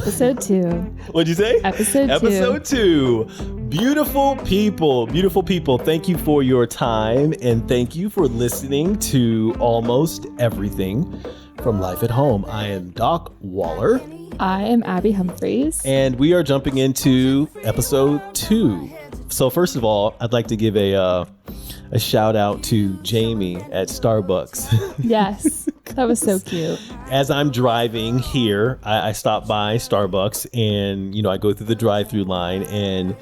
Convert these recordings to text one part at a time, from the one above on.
Episode 2. What'd you say? Episode 2. Beautiful people. Thank you for your time and thank you for listening to almost everything from Life at Home. I am Doc Waller. I am Abby Humphreys. And we are jumping into episode 2. So first of all, I'd like to give a shout out to Jamie at Starbucks. Yes, that was so cute. As I'm driving here, I stop by Starbucks and, I go through the drive-through line and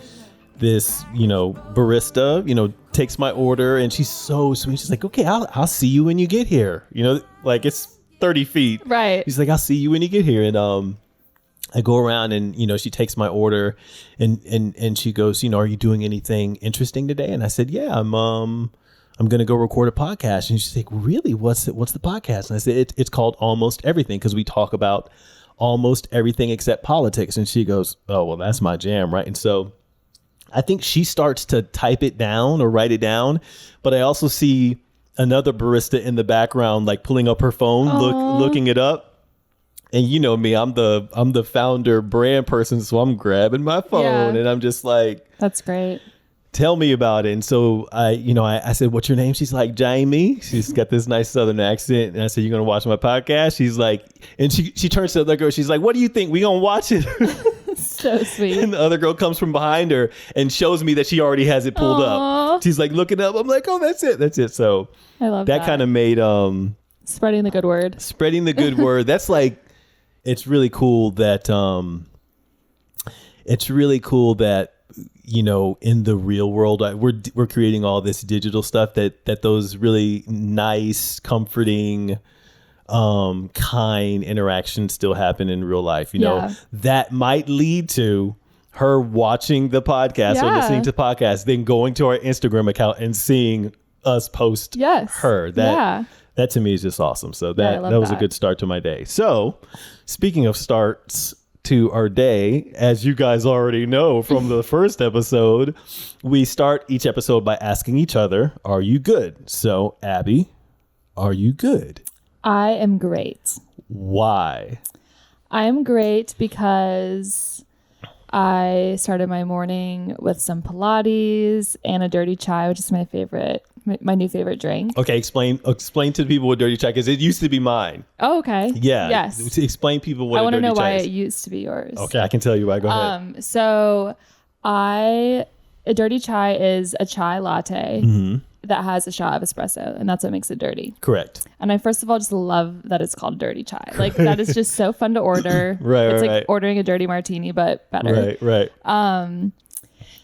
this, barista, takes my order and she's so sweet. She's like, okay, I'll see you when you get here. Like it's 30 feet. Right. She's like, I'll see you when you get here. And, I go around and, she takes my order and she goes, are you doing anything interesting today? And I said, yeah, I'm going to go record a podcast. And she's like, really? What's the podcast? And I said, it's called Almost Everything because we talk about almost everything except politics. And she goes, oh, well, that's my jam. Right. And so I think she starts to type it down or write it down. But I also see another barista in the background, like pulling up her phone, looking it up. And you know me, I'm the founder brand person, so I'm grabbing my phone and I'm just like, that's great. Tell me about it. And so I said, what's your name? She's like, Jamie. She's got this nice Southern accent. And I said, you gonna watch my podcast? She's like, and she turns to the other girl. She's like, what do you think? We gonna watch it? So sweet. And the other girl comes from behind her and shows me that she already has it pulled up. She's like looking up. I'm like, oh, that's it. So I love that. Kind of made spreading the good word. That's like, it's really cool that in the real world we're creating all this digital stuff that those really nice, comforting, kind interactions still happen in real life. That might lead to her watching the podcast or listening to the podcast, then going to our Instagram account and seeing us post her. That to me is just awesome. So that was a good start to my day. So speaking of starts to our day, as you guys already know from the first episode, we start each episode by asking each other, are you good? So Abby, are you good? I am great. Why? I am great because I started my morning with some Pilates and a dirty chai, which is my new favorite drink. Okay, explain to the people what dirty chai, because it used to be mine. Oh, okay. Yeah. Yes. Explain people what a dirty chai is. I want to know why it used to be yours. Okay, I can tell you why. Go ahead. So a dirty chai is a chai latte that has a shot of espresso, and that's what makes it dirty. Correct. And I first of all just love that it's called dirty chai. Like that is just so fun to order. It's like ordering a dirty martini, but better. Right.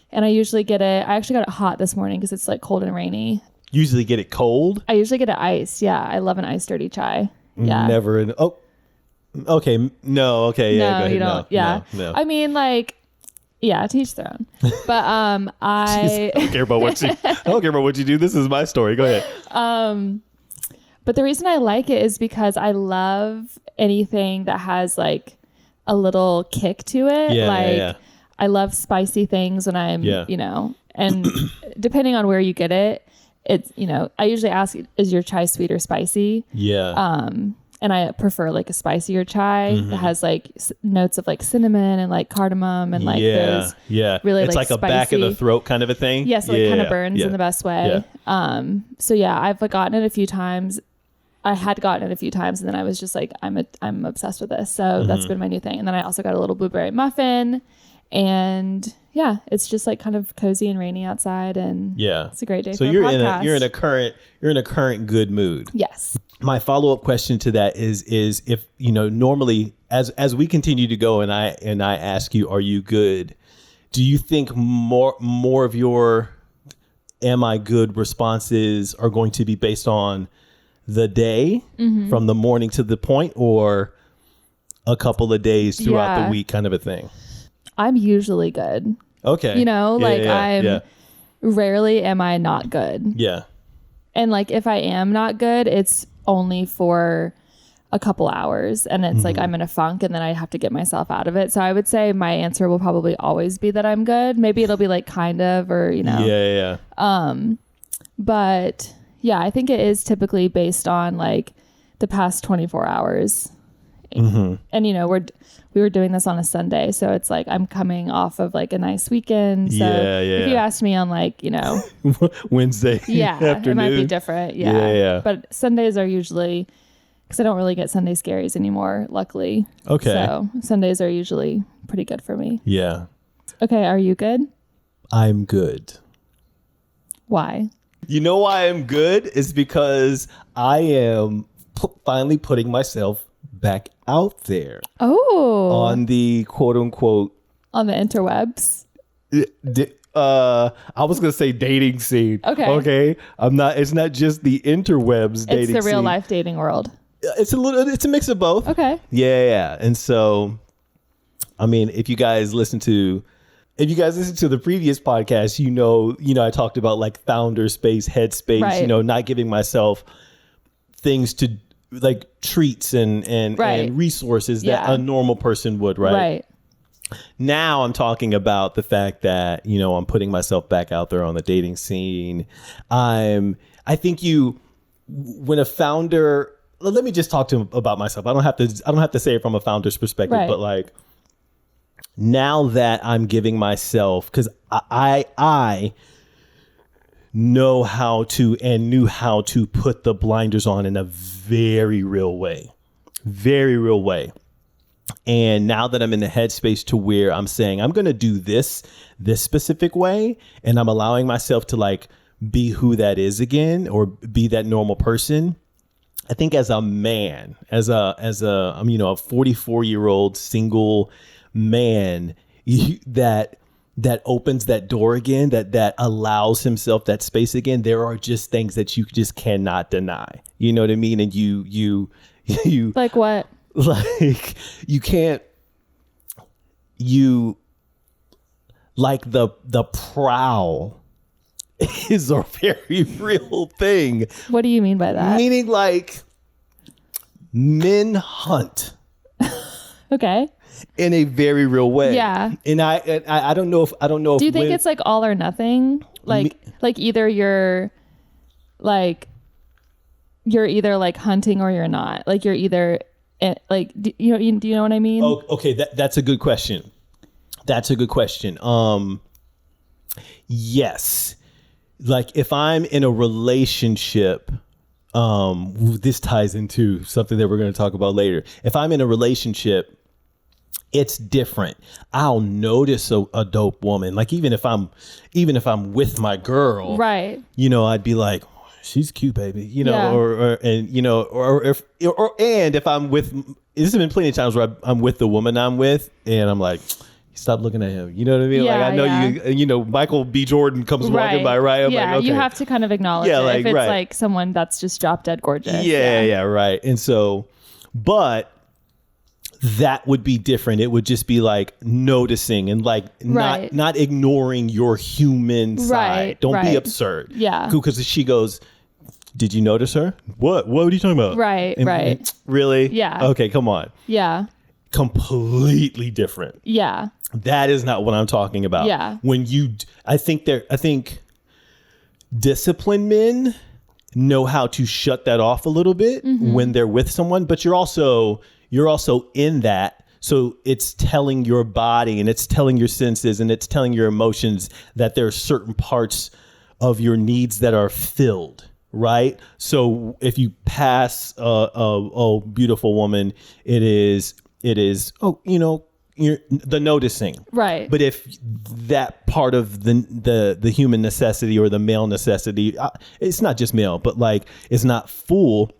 And I usually get it. I actually got it hot this morning because it's like cold and rainy. Usually get it cold? I usually get it iced. Yeah, I love an iced dirty chai. Yeah. Never. Okay. No. Okay. Yeah. No, go ahead. You don't. No. I mean, like, yeah, to each their own. But I don't care about what you do. This is my story. Go ahead. But the reason I like it is because I love anything that has like a little kick to it. Yeah. I love spicy things when I'm, and depending on where you get it, it's, I usually ask, is your chai sweet or spicy? Yeah. And I prefer like a spicier chai that has like notes of like cinnamon and like cardamom and like those really it's like a spicy, back of the throat kind of a thing. Yes, it kind of burns in the best way. Yeah. So yeah, I've gotten it a few times. I had gotten it a few times and then I was just like, I'm obsessed with this. So that's been my new thing. And then I also got a little blueberry muffin. And yeah, it's just like kind of cozy and rainy outside, and it's a great day. So for you're a podcast. you're in a current good mood. Yes. My follow-up question to that is if normally as we continue to go and I ask you, are you good? Do you think more of your am I good responses are going to be based on the day from the morning to the point, or a couple of days throughout the week kind of a thing? I'm usually good. Okay. Rarely am I not good. Yeah. And like, if I am not good, it's only for a couple hours and it's like, I'm in a funk and then I have to get myself out of it. So I would say my answer will probably always be that I'm good. Maybe it'll be like kind of, or, Yeah. But yeah, I think it is typically based on like the past 24 hours And, you know, we were doing this on a Sunday. So it's like, I'm coming off of like a nice weekend. So if you asked me on like, you know, Wednesday afternoon, it might be different. Yeah. But Sundays are usually, because I don't really get Sunday scaries anymore, luckily. Okay. So Sundays are usually pretty good for me. Yeah. Okay. Are you good? I'm good. Why? You know why I'm good? Is because I am finally putting myself back out there. Oh. On the quote unquote. On the interwebs. I was gonna say dating scene. Okay. It's not just the interwebs dating scene. It's the real life dating world. It's a mix of both. Okay. Yeah. And so, I mean, if you guys listen to the previous podcast, you know, I talked about like founder space, head space, right. You know, not giving myself things to like treats and resources that a normal person would, right? Right. Now I'm talking about the fact that, you know, I'm putting myself back out there on the dating scene. I think when a founder, let me just talk to him about myself. I don't have to say it from a founder's perspective, but like now that I'm giving myself, because I know how to and knew how to put the blinders on in a very real way. And now that I'm in the headspace to where I'm saying I'm going to do this specific way, and I'm allowing myself to like be who that is again, or be that normal person. I think as a man, as a a 44-year-old single man that opens that door again, that allows himself that space again, there are just things that you just cannot deny. You know what I mean? And you like what? Like the prowl is a very real thing. What do you mean by that? Meaning like men hunt. Okay. In a very real way. Yeah. And I don't know if do you think it's like all or nothing? Like either you're either like hunting or you're not. Like you're either like do you know what I mean? Oh, okay, that's a good question. Yes. Like if I'm in a relationship, this ties into something that we're going to talk about later. If I'm in a relationship, it's different. I'll notice a dope woman. Like even if I'm with my girl, right? You know, I'd be like, she's cute, baby. You know, and if I'm with, this has been plenty of times where I'm with the woman I'm with, and I'm like, stop looking at him. You know what I mean? Yeah, like I know Michael B. Jordan comes walking by, right? I'm like, okay. You have to kind of acknowledge it if it's like someone that's just drop dead gorgeous. Yeah, right. And so, but that would be different. It would just be like noticing and like not ignoring your human side. Don't be absurd. Yeah. Because she goes, did you notice her? What are you talking about? Right. Really? Yeah. Okay, come on. Yeah. Completely different. Yeah. That is not what I'm talking about. Yeah. I think disciplined men know how to shut that off a little bit when they're with someone, but you're also in that. So it's telling your body and it's telling your senses and it's telling your emotions that there are certain parts of your needs that are filled, right? So if you pass a beautiful woman, it is, you're the noticing. Right. But if that part of the human necessity or the male necessity, it's not just male, but like it's not full,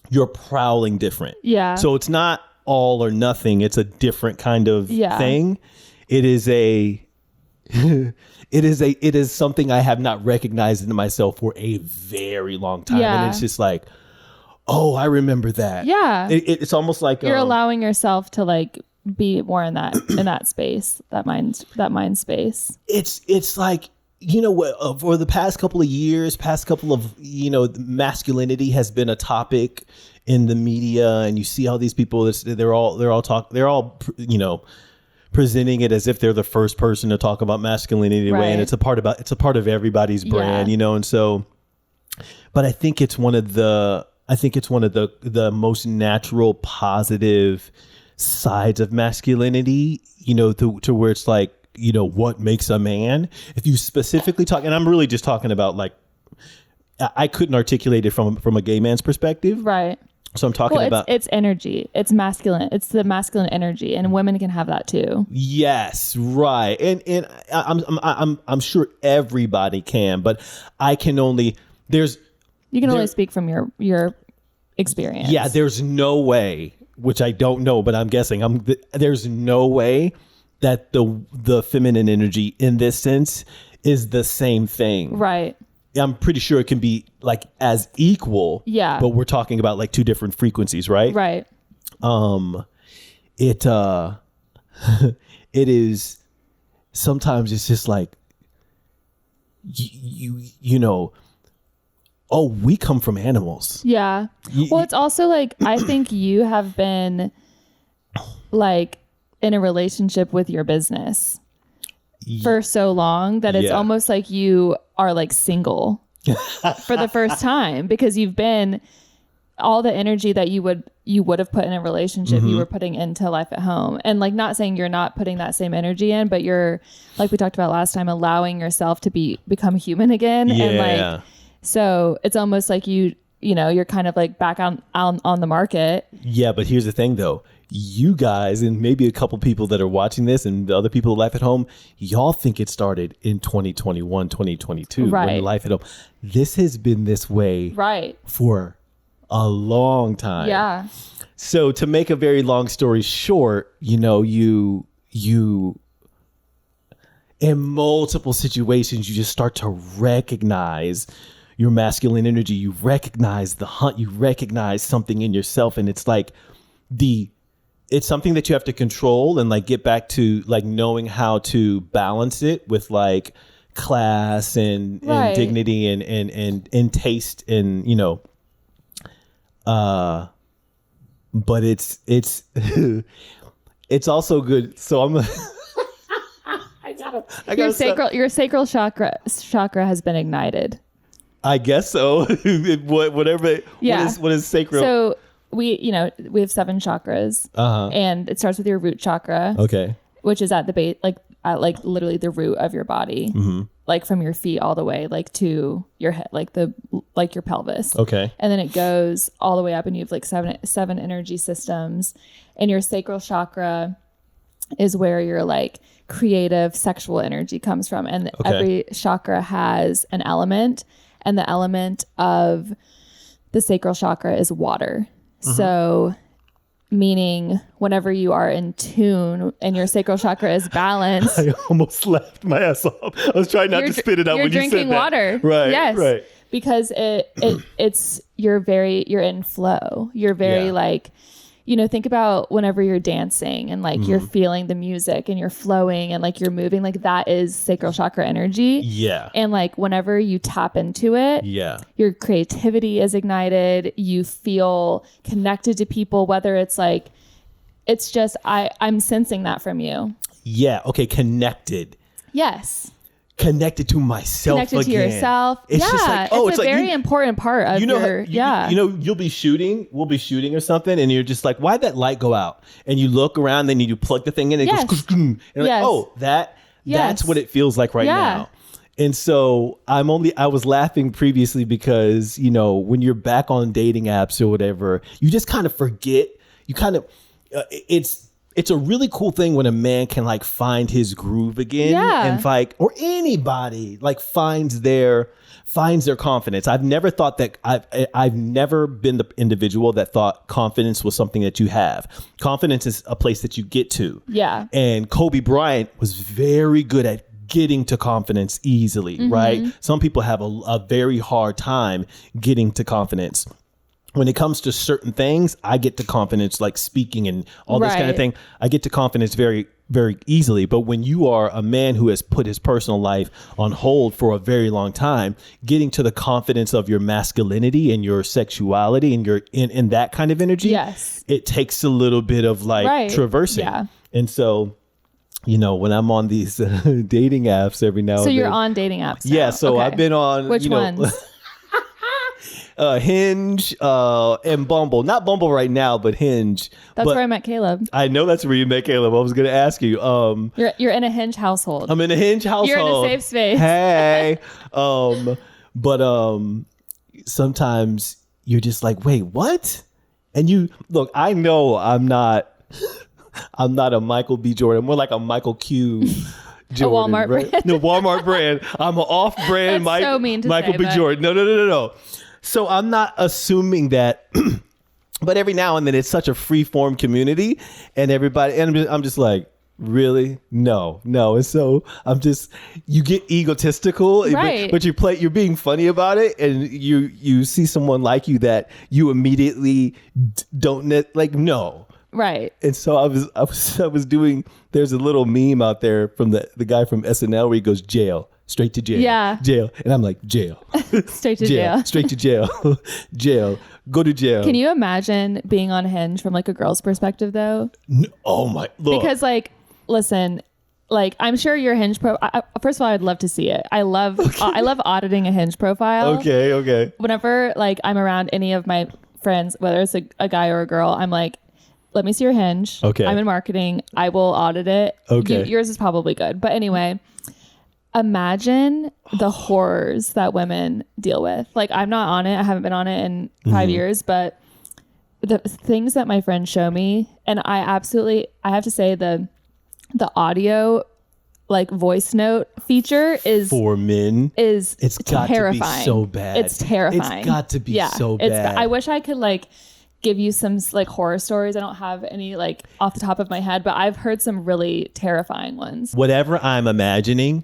you're prowling different. Yeah. So it's not all or nothing. It's a different kind of thing. It is it is something I have not recognized in myself for a very long time. Yeah. And it's just like, oh, I remember that. Yeah. It's almost like you're allowing yourself to like be more in that space, that mind space. It's like, for the past couple of masculinity has been a topic in the media, and you see how these people, they're all presenting it as if they're the first person to talk about masculinity way, and it's a part of everybody's brand, and so, but I think it's one of the I think it's one of the most natural, positive sides of masculinity, you know, to where it's like, you know, what makes a man. If you specifically talk, and I'm really just talking about like, I couldn't articulate it from a gay man's perspective. Right. So I'm talking about it's energy. It's masculine. It's the masculine energy, and women can have that too. Yes, right. And I'm sure everybody can, but I can only you can only speak from your experience. Yeah, there's no way, which I don't know, but I'm guessing there's no way that the feminine energy in this sense is the same thing. Right. I'm pretty sure it can be like as equal. Yeah. But we're talking about like two different frequencies, right? Right. It is sometimes it's just like you know, oh, we come from animals. Yeah. Well, it's also like I think you have been like in a relationship with your business for so long that it's almost like you are like single for the first time, because you've been all the energy that you would have put in a relationship, you were putting into life at home. And like, not saying you're not putting that same energy in, but you're, like we talked about last time, allowing yourself to become human again. Yeah. And like, so it's almost like you know, you're kind of like back on the market. Yeah. But here's the thing though. You guys, and maybe a couple people that are watching this and the other people Life at Home, y'all think it started in 2021, 2022, right, when Life at Home. This has been this way right for a long time. Yeah. So to make a very long story short, you know, you in multiple situations, you just start to recognize your masculine energy. You recognize the hunt. You recognize something in yourself. And it's like it's something that you have to control and like get back to like knowing how to balance it with like class and dignity and taste and, you know, but it's it's also good. So I'm your sacral chakra has been ignited. I guess so. Whatever. Yeah. What is sacral? So we have 7 chakras, and it starts with your root chakra. Okay. Which is at the base, like at literally the root of your body, like from your feet all the way, like to your head, like your pelvis. Okay. And then it goes all the way up, and you have like seven energy systems, and your sacral chakra is where your like creative sexual energy comes from. And every chakra has an element, and the element of the sacral chakra is water. So meaning whenever you are in tune and your sacral chakra is balanced. I almost laughed my ass off. I was trying not to spit it out when you said that. You're drinking water. Right. Yes. Right. Because you're in flow. You're very like, you know, think about whenever you're dancing and like you're feeling the music and you're flowing and like you're moving, like that is sacral chakra energy. Yeah. And like whenever you tap into it, your creativity is ignited. You feel connected to people, whether it's like, it's just, I'm sensing that from you. Yeah. Okay. Connected. Yes. Connected to myself, connected to yourself. It's just like, it's a very important part of we'll be shooting or something, and you're just like, why'd that light go out? And you look around, then you plug the thing in, and it goes, and you're like, oh, that's what it feels like right now. And so I was laughing previously because, you know, when you're back on dating apps or whatever, you just kind of forget. You kind of, it's a really cool thing when a man can like find his groove again, and like, or anybody like finds their confidence. I've never thought that I've never been the individual that thought confidence was something that you have. Confidence is a place that you get to. Yeah. And Kobe Bryant was very good at getting to confidence easily, right? Some people have a very hard time getting to confidence. When it comes to certain things, I get to confidence, like speaking and all this kind of thing. I get to confidence very, very easily. But when you are a man who has put his personal life on hold for a very long time, getting to the confidence of your masculinity and your sexuality and your in that kind of energy, it takes a little bit of like traversing. Yeah. And so, you know, when I'm on these dating apps every now and then. So you're on dating apps now. Yeah. So I've been on. Which ones? Hinge, and Bumble. Not Bumble right now, but Hinge. That's where I met Caleb. I know that's where you met Caleb. I was going to ask you. You're in a Hinge household. I'm in a Hinge household. You're in a safe space. Hey. But sometimes you're just like, wait, what? And you look, I know I'm not a Michael B. Jordan. I'm more like a Michael Q. Jordan, a Walmart right? brand. No, Walmart brand. I'm an off-brand so mean to Michael say, B. but... Jordan. No. So I'm not assuming that, but every now and then it's such a free-form community, and everybody, and I'm just like, really? No. And so you get egotistical, right? But you're being funny about it, and you see someone like you that you immediately don't like, no. Right. And so I was doing, there's a little meme out there from the guy from SNL where he goes, jail, straight to jail. Yeah. Jail. And I'm like, jail. Straight to jail. Straight to jail. Jail. Go to jail. Can you imagine being on Hinge from like a girl's perspective though? No, oh my Lord. Because like, listen, like I'm sure your Hinge first of all, I'd love to see it. I love auditing a Hinge profile. Okay. Whenever like I'm around any of my friends, whether it's a guy or a girl, I'm like, let me see your Hinge. Okay. I'm in marketing. I will audit it. Okay. Yours is probably good. But anyway, imagine the horrors that women deal with. Like I'm not on it. I haven't been on it in 5 years, but the things that my friends show me, and I have to say the audio like voice note feature is for men it's got terrifying. To be so bad. It's terrifying. It's got to be so bad. I wish I could like give you some like horror stories. I don't have any like off the top of my head, but I've heard some really terrifying ones. Whatever I'm imagining,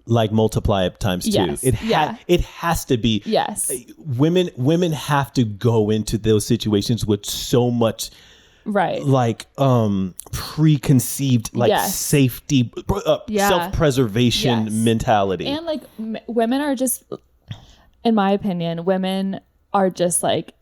like multiply it times 2. Yes. It has to be. Yes. Women have to go into those situations with so much like preconceived like safety, self-preservation mentality. And like women are just, in my opinion, women are just like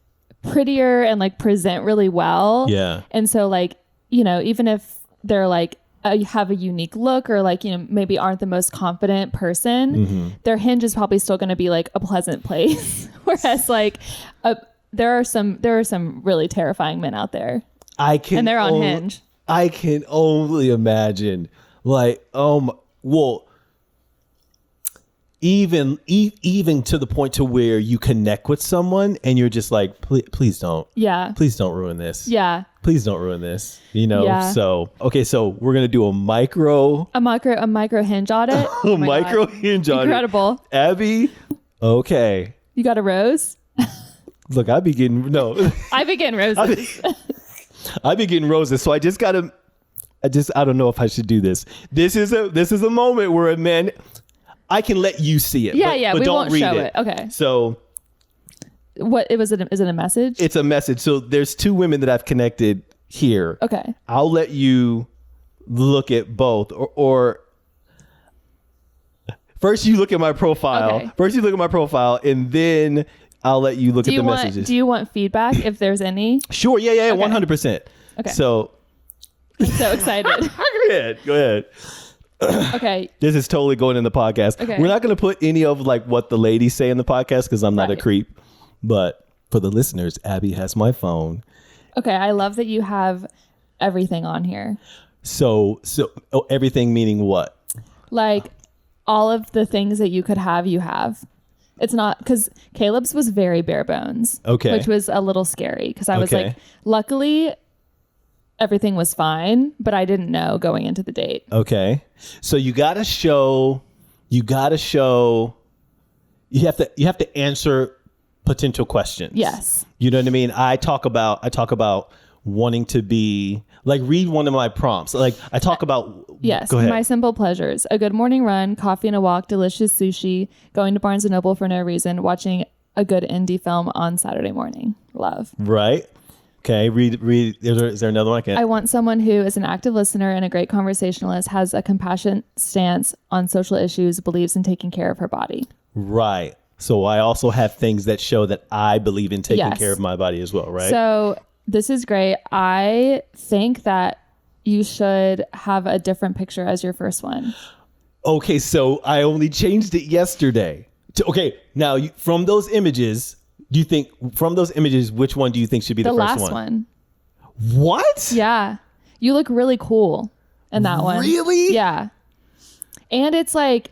prettier and like present really well. Yeah. And so like, you know, even if they're like have a unique look or like, you know, maybe aren't the most confident person, their Hinge is probably still going to be like a pleasant place. Whereas like there are some really terrifying men out there. And they're on Hinge. I can only imagine like, well, even to the point to where you connect with someone and you're just like, please don't. Yeah. Please don't ruin this. Yeah. Please don't ruin this. You know? Yeah. So, okay. So we're going to do a micro Hinge audit. A micro Hinge audit. Incredible. Abby. Okay. You got a rose? Look, I be getting roses. I be getting roses. So I don't know if I should do this. This is a moment where a man, I can let you see it. But we don't won't read show it. Okay. So is it a message? It's a message. So there's 2 women that I've connected here. Okay. I'll let you look at both or first you look at my profile. Okay. First you look at my profile and then I'll let you look at the messages. Do you want feedback if there's any? Sure. Yeah. Okay. 100%. Okay. So I'm so excited. Go ahead. Okay. This is totally going in the podcast. Okay. We're not going to put any of like what the ladies say in the podcast because I'm not a creep. But for the listeners, Abby has my phone. Okay. I love that you have everything on here. So everything meaning what? Like all of the things that you could have, you have. It's not because Caleb's was very bare bones. Okay. Which was a little scary because I was like, luckily everything was fine, but I didn't know going into the date. Okay. So you have to answer potential questions. Yes. You know what I mean? I talk about wanting to be like, read one of my prompts. Like I talk about, yes, go ahead. My simple pleasures: a good morning run, coffee and a walk, delicious sushi, going to Barnes & Noble for no reason, watching a good indie film on Saturday morning. Love. Right. Okay, read. Is there another one? I want someone who is an active listener and a great conversationalist, has a compassionate stance on social issues, believes in taking care of her body. Right. So I also have things that show that I believe in taking care of my body as well, right? So this is great. I think that you should have a different picture as your first one. Okay, so I only changed it yesterday. Okay, now from those images, Do you think from those images, which one do you think should be the first last one? What? Yeah. You look really cool in that one. Really? Yeah. And it's like,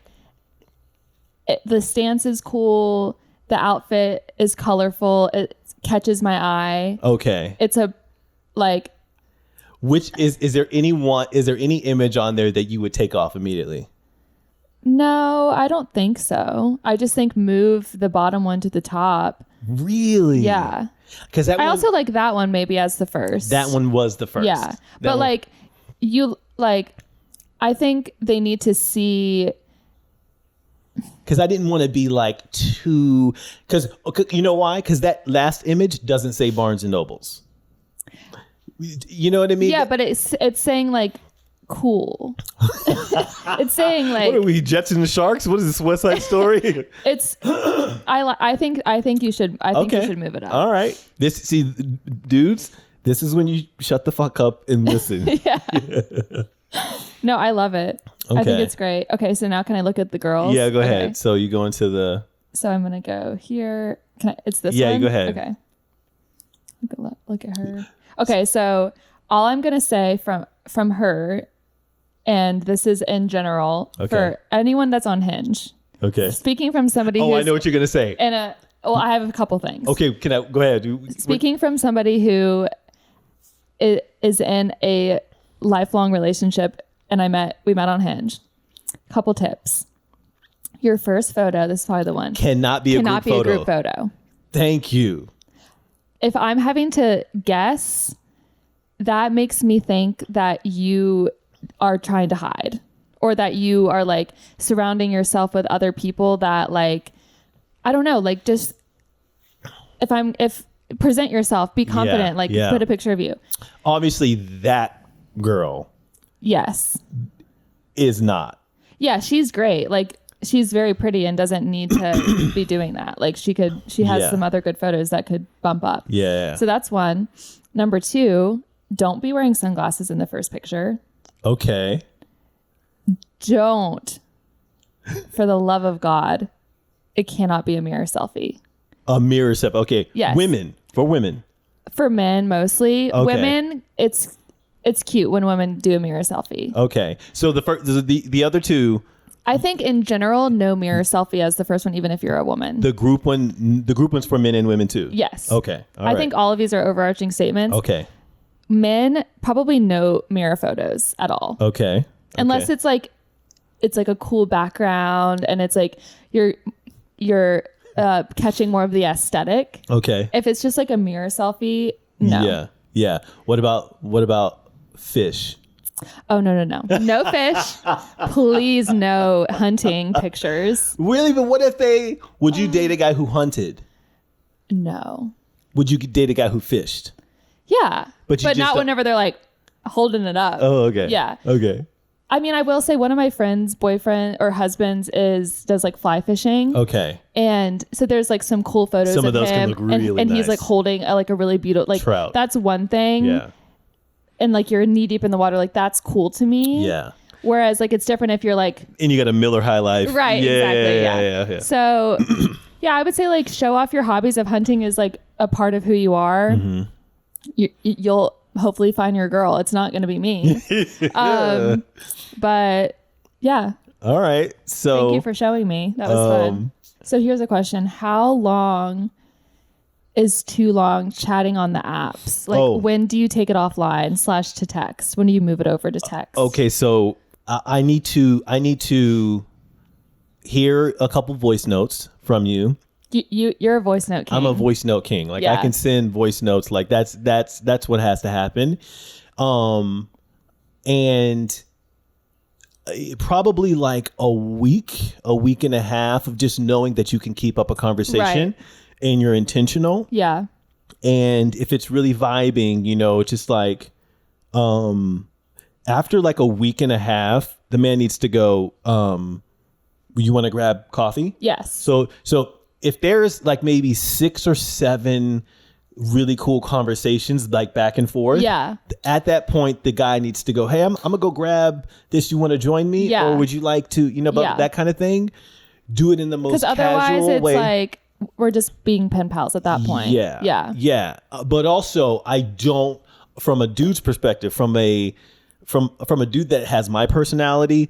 the stance is cool. The outfit is colorful. It catches my eye. Okay. It's a, like. Which is there any image on there that you would take off immediately? No, I don't think so. I just think move the bottom one to the top. Really? Yeah. Because I also like that one maybe as the first. That one was the first. Yeah. But like I think they need to see. Because I didn't want to be like too. Because you know why? Because that last image doesn't say Barnes and Nobles. You know what I mean? Yeah, but it's saying like cool. It's saying like, what are we, Jets and the Sharks? What is this, West Side Story? It's I think you should you should move it up. All right. Dudes, this is when you shut the fuck up and listen. Yeah. No, I love it. Okay. I think it's great. Okay, so now can I look at the girls? Yeah, go ahead. So you go into the. So I'm gonna go here. It's this one? Yeah, you go ahead. Okay. Look at her. Okay, so all I'm gonna say from her, and this is in general for anyone that's on Hinge. Okay. Speaking from somebody. Oh, I know what you're gonna say. I have a couple things. Okay, can I go ahead? Speaking from somebody who is in a lifelong relationship, and we met on Hinge. Couple tips. Your first photo, this is probably the one. Cannot be a group photo. Thank you. If I'm having to guess, that makes me think that you are trying to hide, or that you are like surrounding yourself with other people that like, I don't know, like just if present yourself, be confident, put a picture of you. Obviously that girl. Yes. Is not. Yeah, she's great. Like she's very pretty and doesn't need to be doing that. Like she has some other good photos that could bump up. Yeah. So that's one. Number two, don't be wearing sunglasses in the first picture. Okay. Don't. For the love of God, it cannot be a mirror selfie. A mirror selfie. Okay. Yes. For women. For men mostly. Okay. Women, it's cute when women do a mirror selfie. Okay. So the other two. I think in general, no mirror selfie as the first one, even if you're a woman. The group one's for men and women too. Yes. Okay. I think all of these are overarching statements. Okay. Men probably no mirror photos at all. Okay. Unless it's like a cool background and it's like you're catching more of the aesthetic. Okay. If it's just like a mirror selfie, no. Yeah. Yeah. What about fish? Oh, no. No fish. Please, no hunting pictures. Really? But what if would you date a guy who hunted? No. Would you date a guy who fished? Yeah. But not don't... whenever they're like holding it up. Oh, okay. Yeah. Okay. I mean, I will say one of my friends' boyfriend or husbands does like fly fishing. Okay. And so there's like some cool photos some of those him. Can look really and nice. He's like holding a really beautiful, like trout. That's one thing. Yeah. And like you're knee deep in the water, like that's cool to me. Yeah. Whereas like it's different if you're like, and you got a Miller High Life. Right. Yeah, Exactly. Yeah. So yeah, I would say like show off your hobbies. If hunting is like a part of who you are, you'll hopefully find your girl. It's not going to be me. But yeah. All right. So thank you for showing me. That was fun. So here's a question. How long is too long chatting on the apps? Like when do you take it offline / to text? When do you move it over to text? Okay. So I need to hear a couple voice notes from you. You're a voice note king. I'm a voice note king. Like I can send voice notes. Like that's what has to happen. And probably like a week and a half of just knowing that you can keep up a conversation and you're intentional. Yeah. And if it's really vibing, just like, after like a week and a half, the man needs to go, you want to grab coffee? Yes. So if there's like maybe 6 or 7 really cool conversations like back and forth, at that point the guy needs to go, hey, I'm gonna go grab this, you want to join me? Or would you like to, that kind of thing? Do it in the most casual way. Because otherwise it's like we're just being pen pals at that point. Yeah. But also, I don't, from a dude's perspective, from a dude that has my personality,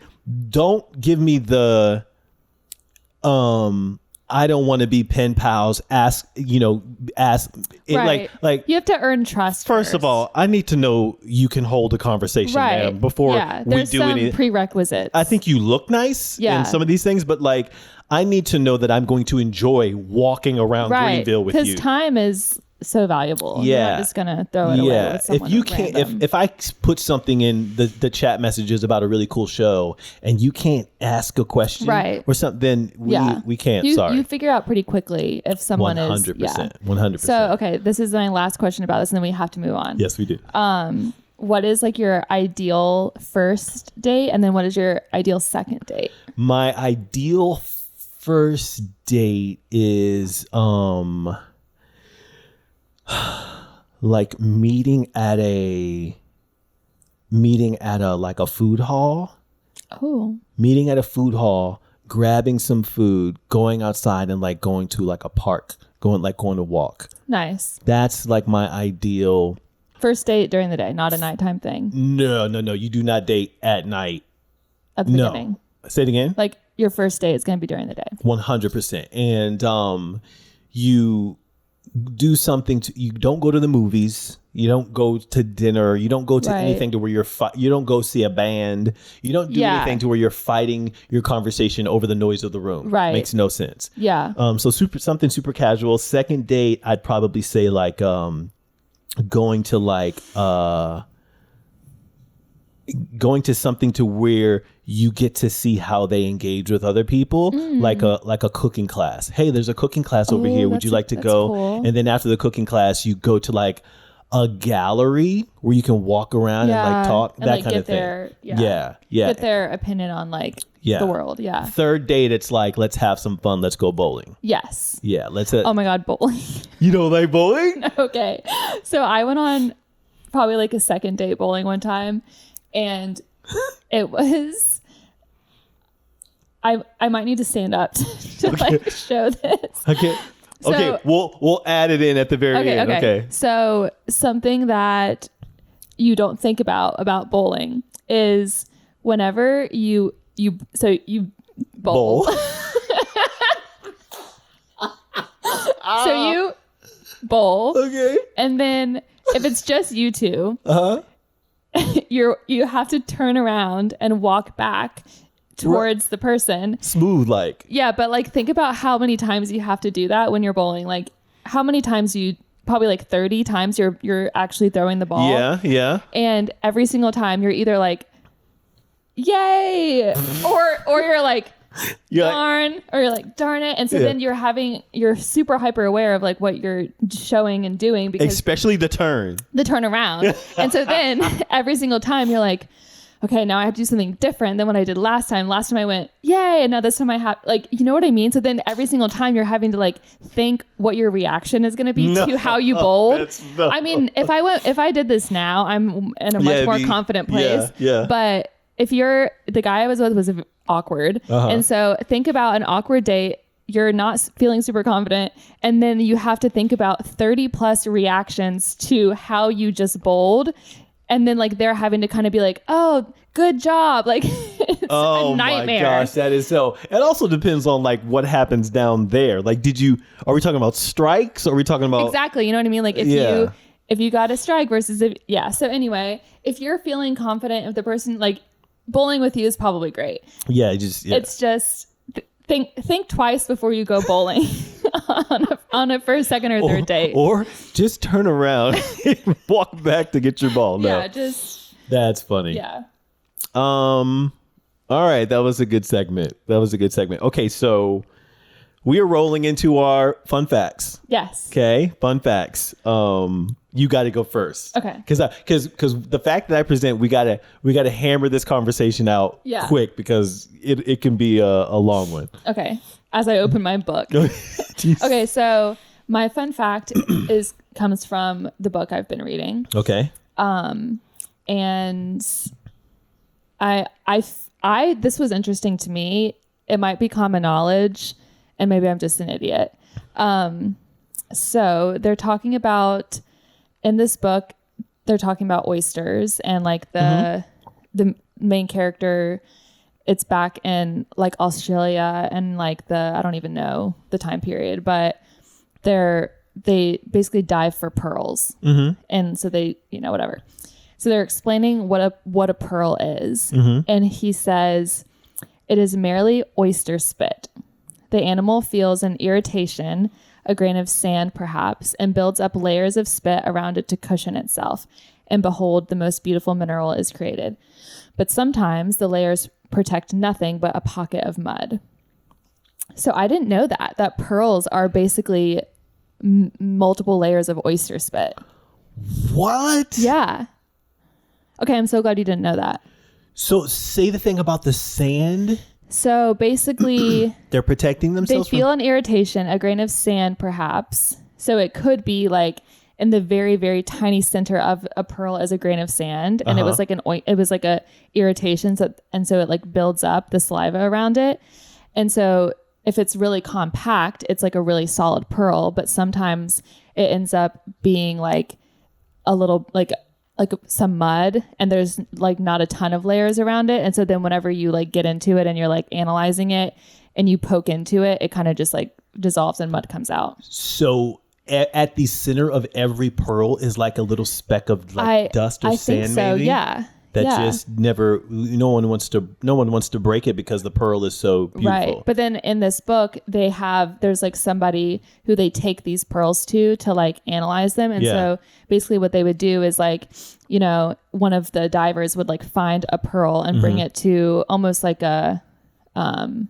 don't give me the I don't want to be pen pals. Ask it, right. like you have to earn trust. First of all, I need to know you can hold a conversation, man, before we do any prerequisites. I think you look nice in some of these things, but like I need to know that I'm going to enjoy walking around Greenville with you. Because time is so valuable. Yeah. You're not just gonna throw it away with someone. If you can't, if I put something in the chat messages about a really cool show and you can't ask a question or something, then we can't. You figure out pretty quickly if someone 100%, 100%. So, okay, this is my last question about this, and then we have to move on. Yes, we do. What is like your ideal first date, and then what is your ideal second date? My ideal first date is like meeting at a like a food hall. Oh. Meeting at a food hall, grabbing some food, going outside and like going to like a park, going to walk. Nice. That's like my ideal first date during the day, not a nighttime thing. No. You do not date at night. At the beginning. Say it again. Like your first date is going to be during the day. 100%. And you do something you don't go to the movies, you don't go to dinner, you don't go to anything to where you don't go see a band, you don't do anything to where you're fighting your conversation over the noise of the room. Makes no sense. So something super casual. Second date, I'd probably say like going to something to where you get to see how they engage with other people, like a cooking class. Hey, there's a cooking class over here. Would you like to go? Cool. And then after the cooking class, you go to like a gallery where you can walk around and like talk, and that like kind of thing. Get their opinion on like the world. Yeah. Third date, it's like, let's have some fun. Let's go bowling. Yes. Yeah. Oh my God, bowling. You don't like bowling? Okay. So I went on probably like a second date bowling one time. And it was, I might need to stand up to like show this. Okay. We'll add it in at the very end. Okay. So something that you don't think about bowling is whenever you bowl. So you bowl. Okay. And then if it's just you two. You have to turn around and walk back towards the person. Smooth, like. Yeah, but like think about how many times you have to do that when you're bowling. Like how many times probably like 30 times you're actually throwing the ball. Yeah. And every single time you're either like, yay, or you're like, darn, or you're like, darn it. And so then you're super hyper aware of like what you're showing and doing, because especially the turn around. And so then every single time you're like, okay, now I have to do something different than what I did last time. Last time I went, yay. And now this time I have, like, you know what I mean? So then every single time you're having to like think what your reaction is going to be to how you bowled. I mean, if I did this now, I'm in a much more confident place. Yeah. But if the guy I was with was awkward. And so think about an awkward date. You're not feeling super confident. And then you have to think about 30 plus reactions to how you just bowled. And then like they're having to kind of be like, oh, good job. Like it's a nightmare. Oh my gosh, that is so. It also depends on like what happens down there. Like, are we talking about strikes? Or are we talking about? Exactly. You know what I mean? Like if you got a strike versus So anyway, if you're feeling confident, if the person like bowling with you is probably great. It's just think twice before you go bowling on a first, second, or third date. Or just turn around and walk back to get your ball. No. That's funny. Yeah. All right, that was a good segment. Okay, so we are rolling into our fun facts. Yes. Okay, fun facts. You got to go first. Okay. Because the fact that I present, we gotta hammer this conversation out quick, because it can be a long one. Okay. As I open my book. Okay, so my fun fact comes from the book I've been reading. Okay. And I this was interesting to me. It might be common knowledge, and maybe I'm just an idiot. So they're talking about, in this book, they're talking about oysters, and like the main character, it's back in like Australia, and like I don't even know the time period, but they basically dive for pearls. And so they, whatever. So they're explaining what a pearl is. And he says, it is merely oyster spit. The animal feels an irritation, a grain of sand perhaps, and builds up layers of spit around it to cushion itself. And behold, the most beautiful mineral is created. But sometimes the layers protect nothing but a pocket of mud. So I didn't know that pearls are basically multiple layers of oyster spit. What? Yeah. Okay, I'm so glad you didn't know that. So say the thing about the sand. So basically, they're protecting themselves. They feel an irritation, a grain of sand, perhaps. So it could be like in the very, very tiny center of a pearl as a grain of sand, and it was like a irritation. And so it like builds up the saliva around it. And so if it's really compact, it's like a really solid pearl. But sometimes it ends up being like a little like some mud, and there's like not a ton of layers around it. And so then whenever you like get into it and you're like analyzing it and you poke into it, it kind of just like dissolves and mud comes out. So at the center of every pearl is like a little speck of like dust or sand, think so, maybe? Yeah. That just never, no one wants to break it because the pearl is so beautiful. Right. But then in this book, there's like somebody who they take these pearls to like analyze them. And so basically what they would do is like, one of the divers would like find a pearl and bring it to almost like a, I don't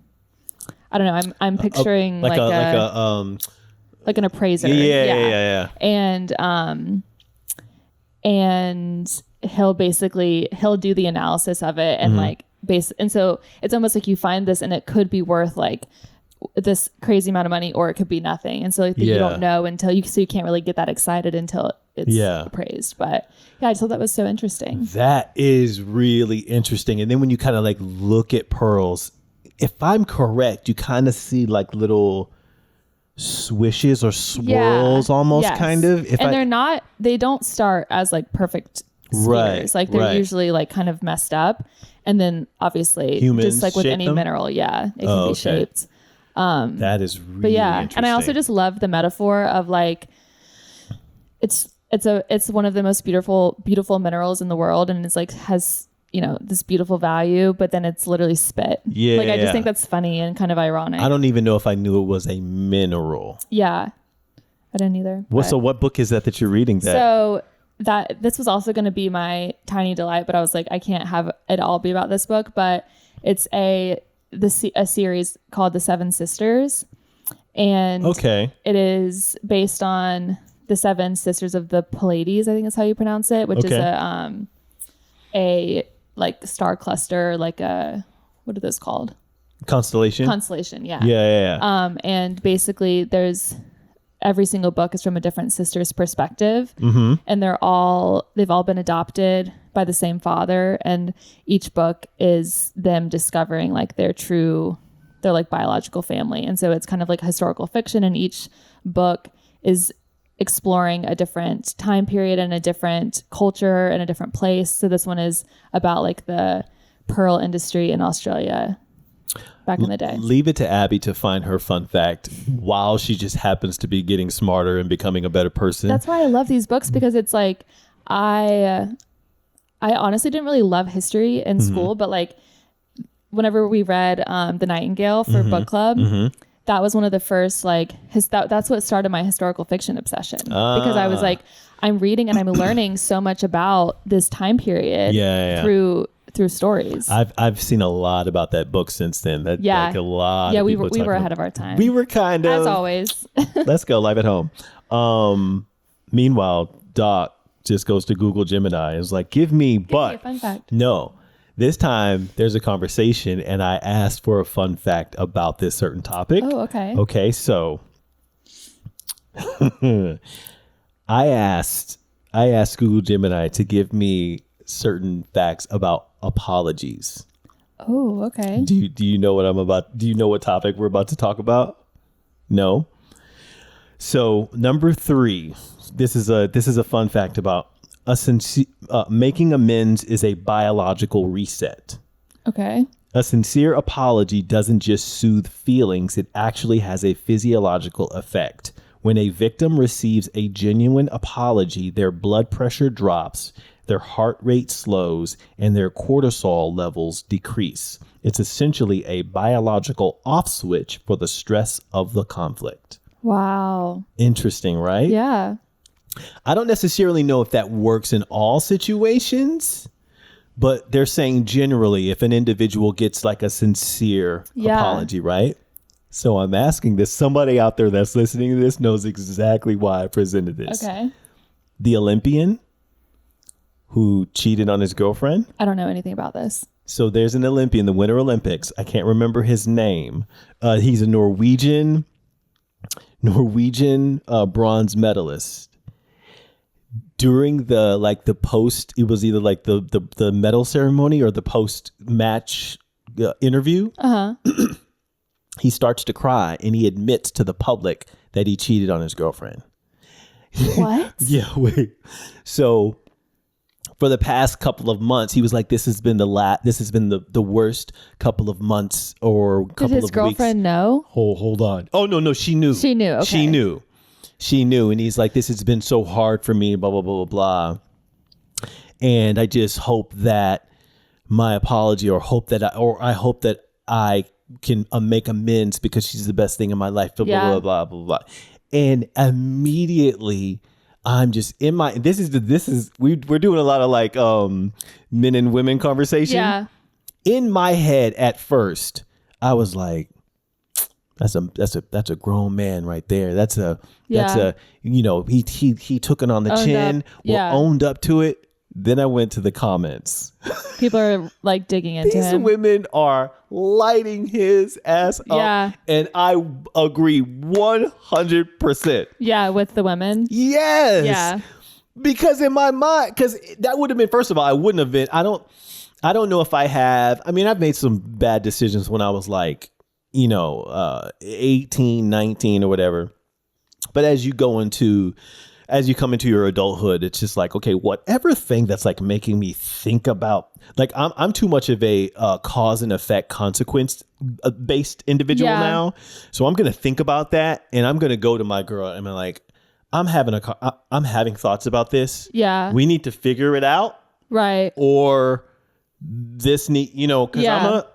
know. I'm picturing like an appraiser. Yeah. And he'll do the analysis of it and and so it's almost like you find this and it could be worth like this crazy amount of money, or it could be nothing. And so like you don't know until you can't really get that excited until it's appraised. But yeah, I just thought that was so interesting. That is really interesting. And then when you kind of like look at pearls, if I'm correct, you kind of see like little swishes or swirls almost kind of. They don't start as like perfect spheres. Like they're usually like kind of messed up. And then obviously just like with any mineral, it can be shaped. That is really but interesting. And I also just love the metaphor of like it's one of the most beautiful minerals in the world, and it's like has this beautiful value, but then it's literally spit. I just think that's funny and kind of ironic. I don't even know if I knew it was a mineral. Yeah, I didn't either. So what book is that you're reading? So this was also going to be my tiny delight, but I was like, I can't have it all be about this book. But it's a series called The Seven Sisters, and it is based on the seven sisters of the Pleiades, I think is how you pronounce it, which is a like star cluster, like what are those called? Constellation, yeah. And basically every single book is from a different sister's perspective, and they've all been adopted by the same father, and each book is them discovering like their like biological family. And so it's kind of like historical fiction, and each book is exploring a different time period and a different culture and a different place. So this one is about like the pearl industry in Australia back in the day. Leave it to Abby to find her fun fact while she just happens to be getting smarter and becoming a better person. That's why I love these books, because it's like I honestly didn't really love history in school, but like whenever we read The Nightingale for book club, that was one of the first like that's what started my historical fiction obsession, because I was like, I'm reading and I'm learning so much about this time period through stories. I've seen a lot about that book since then. Like a lot. Yeah, we were ahead of our time. We were kind of, as always. Let's go live at home. Meanwhile, Doc just goes to Google Gemini and is like, give me a fun fact. No. This time there's a conversation and I asked for a fun fact about this certain topic. Oh, okay. Okay, so I asked Google Gemini to give me certain facts about apologies. Oh, okay. Do you know what do you know what topic we're about to talk about? No. So number 3, this is a fun fact about making amends is a biological reset. Okay. A sincere apology doesn't just soothe feelings, it actually has a physiological effect. When a victim receives a genuine apology, their blood pressure drops, their heart rate slows, and their cortisol levels decrease. It's essentially a biological off switch for the stress of the conflict. Wow. Interesting, right? Yeah. I don't necessarily know if that works in all situations. But they're saying generally, if an individual gets like a sincere apology, right? So I'm asking this. Somebody out there that's listening to this knows exactly why I presented this. Okay. The Olympian who cheated on his girlfriend. I don't know anything about this. So there's an Olympian, the Winter Olympics. I can't remember his name. He's a Norwegian bronze medalist. During the post, it was either like the medal ceremony or the post match interview. He starts to cry and he admits to the public that he cheated on his girlfriend. What? Yeah, wait. So for the past couple of months, he was like, "This has been the worst couple of months or couple of weeks." Did his girlfriend know? Hold on. Oh no, she knew. She knew. Okay. She knew, and he's like, "This has been so hard for me, blah, blah, blah, blah, blah. And I just hope that my apology I hope that I can make amends because she's the best thing in my life, blah, blah, blah, blah, blah." And immediately I'm just in my, we're doing a lot of like men and women conversation. Yeah. In my head at first, I was like, That's a grown man right there. He took it on the chin or owned up to it. Then I went to the comments. People are like digging into These him. women are lighting his ass up. Yeah. And I agree 100%. Yeah, with the women. Yes. Yeah. Because in my mind, because that would have been, first of all, I wouldn't have been, I don't know if I have, I've made some bad decisions when I was like, 18, 19 or whatever. But as you come into your adulthood, it's just like, okay, whatever thing that's like making me think about, like I'm too much of a cause and effect consequence based individual now. So I'm going to think about that and I'm going to go to my girl and I'm like, I'm having thoughts about this. Yeah. We need to figure it out. Right. Or this need, because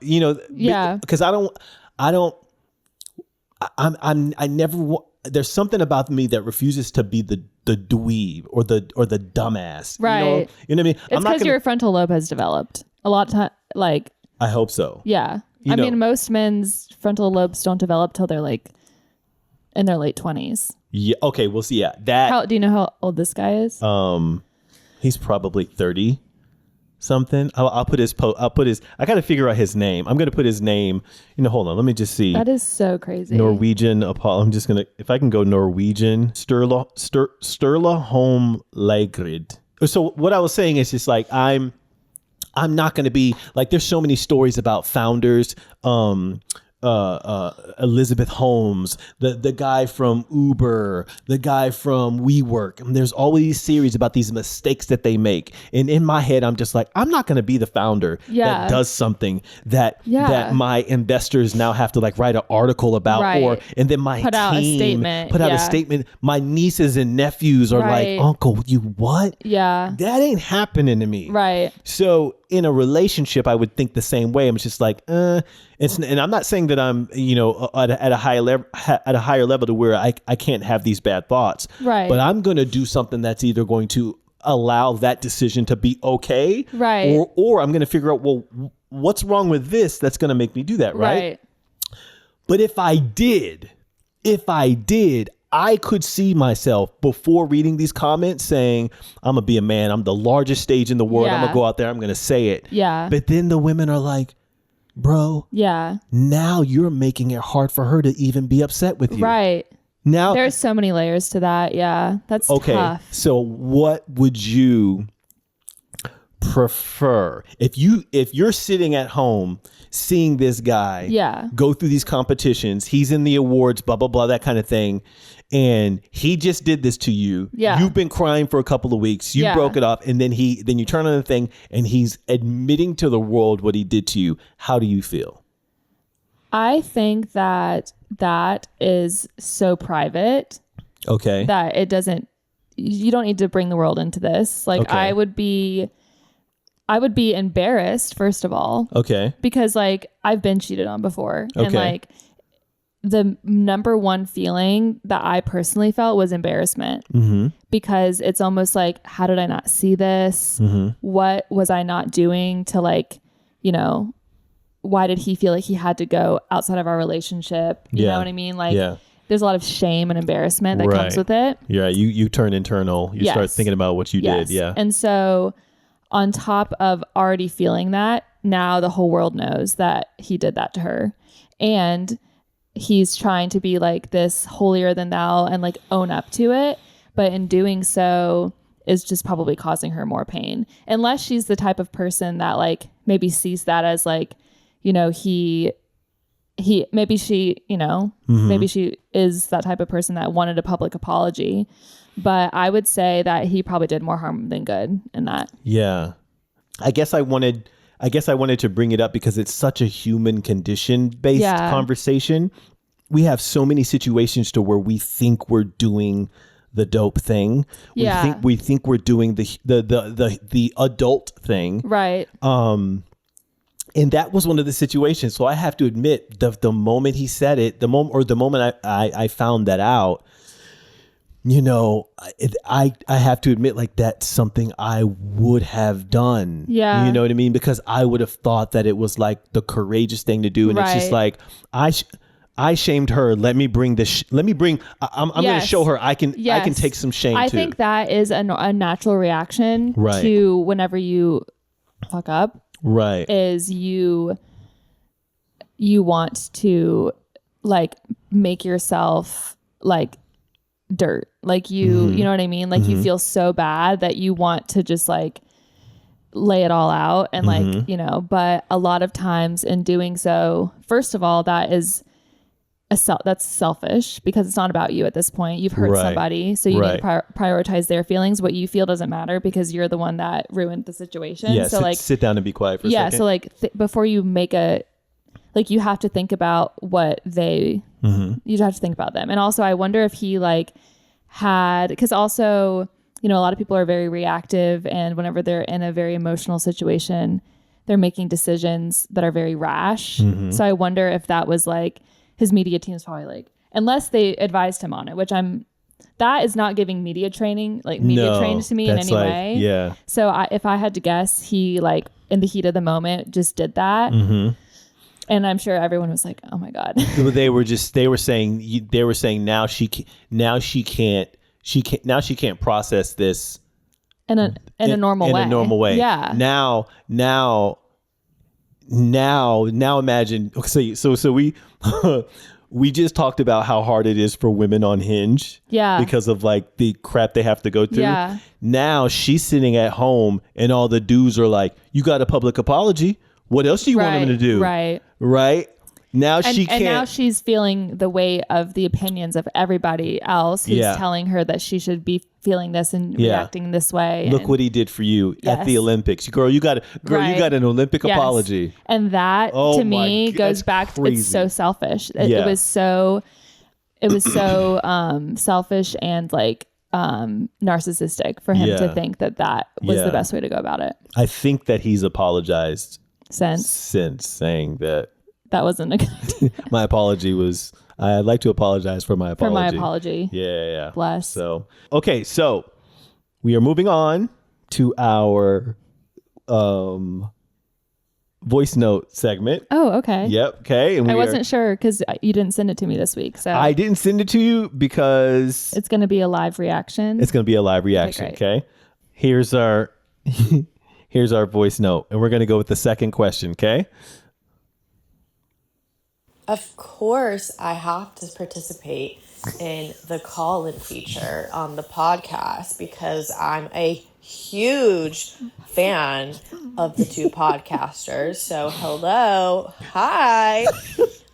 because I never there's something about me that refuses to be the dweeb or the dumbass. Right. You know what I mean? It's because your frontal lobe has developed a lot of time. Like, I hope so. Yeah. Most men's frontal lobes don't develop till they're like in their late 20s. Yeah. Okay. We'll see. Yeah. That. Do you know how old this guy is? He's probably 30. Something. I'll put his I gotta figure out his name. I'm gonna put his name. Hold on. Let me just see. That is so crazy. Norwegian Apollo. I'm just gonna, if I can go Norwegian. Sturla Home Lagrid. So what I was saying is just like I'm not gonna be like, there's so many stories about founders. Elizabeth Holmes, the guy from Uber, the guy from WeWork. And there's all these series about these mistakes that they make. And in my head, I'm just like, I'm not going to be the founder that does something that my investors now have to like write an article about, and then my put team out a statement. Put out a statement. My nieces and nephews are like, "Uncle, you what? Yeah, that ain't happening to me." Right. So in a relationship, I would think the same way. I'm just like, and I'm not saying that I'm, at a higher level to where I can't have these bad thoughts. Right. But I'm going to do something that's either going to allow that decision to be okay. Right. Or I'm going to figure out, well, what's wrong with this that's going to make me do that. Right. But if I did, I could see myself before reading these comments saying, I'm going to be a man. I'm the largest stage in the world. I'm going to go out there. I'm going to say it. Yeah. But then the women are like, bro. Yeah. Now you're making it hard for her to even be upset with you. Right. Now there's so many layers to that. Yeah. That's tough. So what would you prefer if you're sitting at home seeing this guy go through these competitions, he's in the awards, blah blah blah, that kind of thing, and he just did this to you. Yeah. You've been crying for a couple of weeks. You broke it off, and then you turn on the thing, and he's admitting to the world what he did to you. How do you feel? I think that is so private. Okay. That it doesn't. You don't need to bring the world into this. Like, okay. I would be embarrassed, first of all. Okay. Because like I've been cheated on before. Okay. And like the number one feeling that I personally felt was embarrassment. Mm-hmm. Because it's almost like, how did I not see this? Mm-hmm. What was I not doing to like, you know, why did he feel like he had to go outside of our relationship? You know what I mean? Like, there's a lot of shame and embarrassment that comes with it. Yeah. You turn internal. You start thinking about what you did. Yeah. And so on top of already feeling that, now the whole world knows that he did that to her. And he's trying to be like this holier than thou and like own up to it. But in doing so is just probably causing her more pain. Unless she's the type of person that like maybe sees that as like, you know, maybe she, you know, maybe she is that type of person that wanted a public apology. But I would say that he probably did more harm than good in that. Yeah. I guess I wanted to bring it up because it's such a human condition based conversation. We have so many situations to where we think we're doing the dope thing. We think we're doing the adult thing. Right. And that was one of the situations. So I have to admit, the moment he said it, the moment I found that out, you know, I have to admit, like, that's something I would have done. Yeah. You know what I mean? Because I would have thought that it was like the courageous thing to do. And it's just like, I shamed her. Let me bring this. I'm going to show her I can take some shame too. I think that is a natural reaction to whenever you fuck up. Right. Is you want to like make yourself like dirt, like you know what I mean, like you feel so bad that you want to just like lay it all out and like, you know, but a lot of times in doing so, first of all, that's selfish because it's not about you at this point. You've hurt somebody, so you need to prioritize their feelings. What you feel doesn't matter because you're the one that ruined the situation. Yeah, so sit down and be quiet for a second. So like before you make you have to think about what you have to think about them. And also I wonder if he like because also, you know, a lot of people are very reactive, and whenever they're in a very emotional situation, they're making decisions that are very rash. So I wonder if that was like, his media team is probably like, unless they advised him on it, which that is not giving media training, like media training to me in any way. Yeah. So if I had to guess, he like in the heat of the moment just did that. And I'm sure everyone was like, "Oh my God." They were saying now she can't process this in a normal way. In a normal way. Yeah. Now imagine. So we just talked about how hard it is for women on Hinge. Yeah. Because of like the crap they have to go through. Yeah. Now she's sitting at home and all the dudes are like, "You got a public apology. What else do you want him to do?" Right. Now she can't. And now she's feeling the weight of the opinions of everybody else who's telling her that she should be feeling this and reacting this way. Look what he did for you at the Olympics. Girl, you got an Olympic apology. And that to me goes back to, it's so selfish. It was so selfish and like narcissistic for him to think that was the best way to go about it. I think that he's apologized since saying that wasn't a good idea. My apology was, I'd like to apologize for my apology. For my apology. Yeah. Bless. So, okay. So we are moving on to our voice note segment. Oh, okay. Yep. Okay. And I wasn't sure because you didn't send it to me this week. So I didn't send it to you because it's going to be a live reaction. Okay. Here's our voice note, and we're going to go with the second question. Okay. Of course, I have to participate in the call-in feature on the podcast because I'm a huge fan of the two podcasters. So hello. Hi.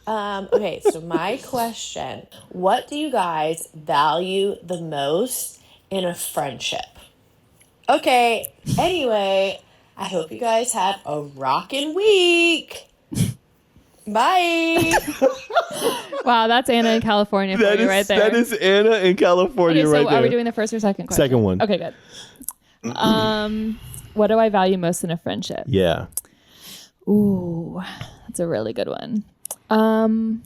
Okay, so my question, what do you guys value the most in a friendship? Okay, anyway, I hope you guys have a rockin' week. Bye. Wow, that's Anna in California for you right there. That is Anna in California okay, so right there. are we doing the first or second question? Second one. Okay, good. What do I value most in a friendship? Yeah. Ooh, that's a really good one. Do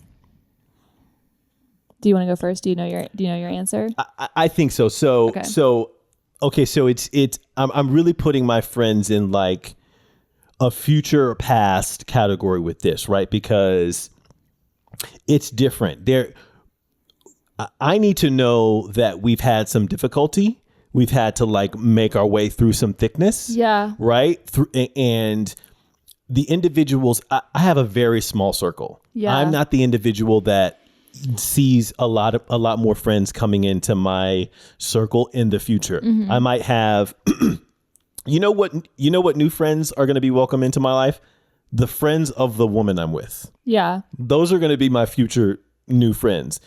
you want to go first? Do you know your answer? I think so. So it's I'm really putting my friends in like a future or past category with this, right? Because it's different. I need to know that we've had some difficulty. We've had to like make our way through some thickness. Yeah. Right. And the individuals, I have a very small circle. Yeah. I'm not the individual that sees a lot more friends coming into my circle in the future. Mm-hmm. I might have, you know what new friends are going to be welcome into my life? The friends of the woman I'm with. Yeah. Those are going to be my future new friends.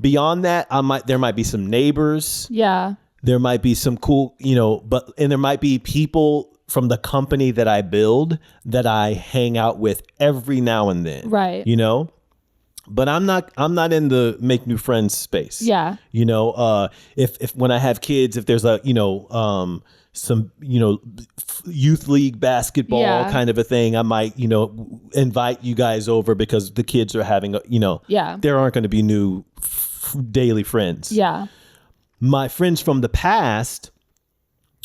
Beyond that, there might be some neighbors. Yeah. There might be some cool, and there might be people from the company that I build that I hang out with every now and then. Right. But I'm not in the make new friends space. Yeah. If when I have kids, if there's a, some, youth league basketball kind of a thing, I might, invite you guys over because the kids are having, there aren't going to be new daily friends. Yeah. My friends from the past,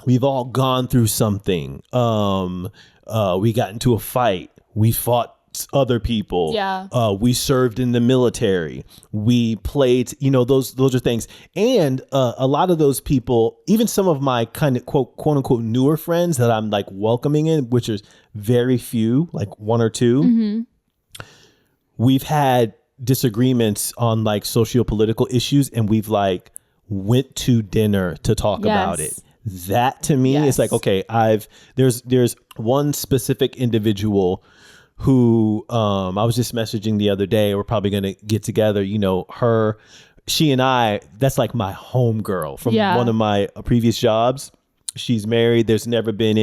we've all gone through something. We got into a fight. We fought other people. Yeah. We served in the military. We played, those are things. And a lot of those people, even some of my kind of quote unquote newer friends that I'm like welcoming in, which is very few, like one or two. Mm-hmm. We've had disagreements on like socio-political issues, and we've like went to dinner to talk about it. That to me is like, okay, there's one specific individual who I was just messaging the other day. We're probably going to get together. She and I, that's like my home girl from one of my previous jobs. She's married. There's never been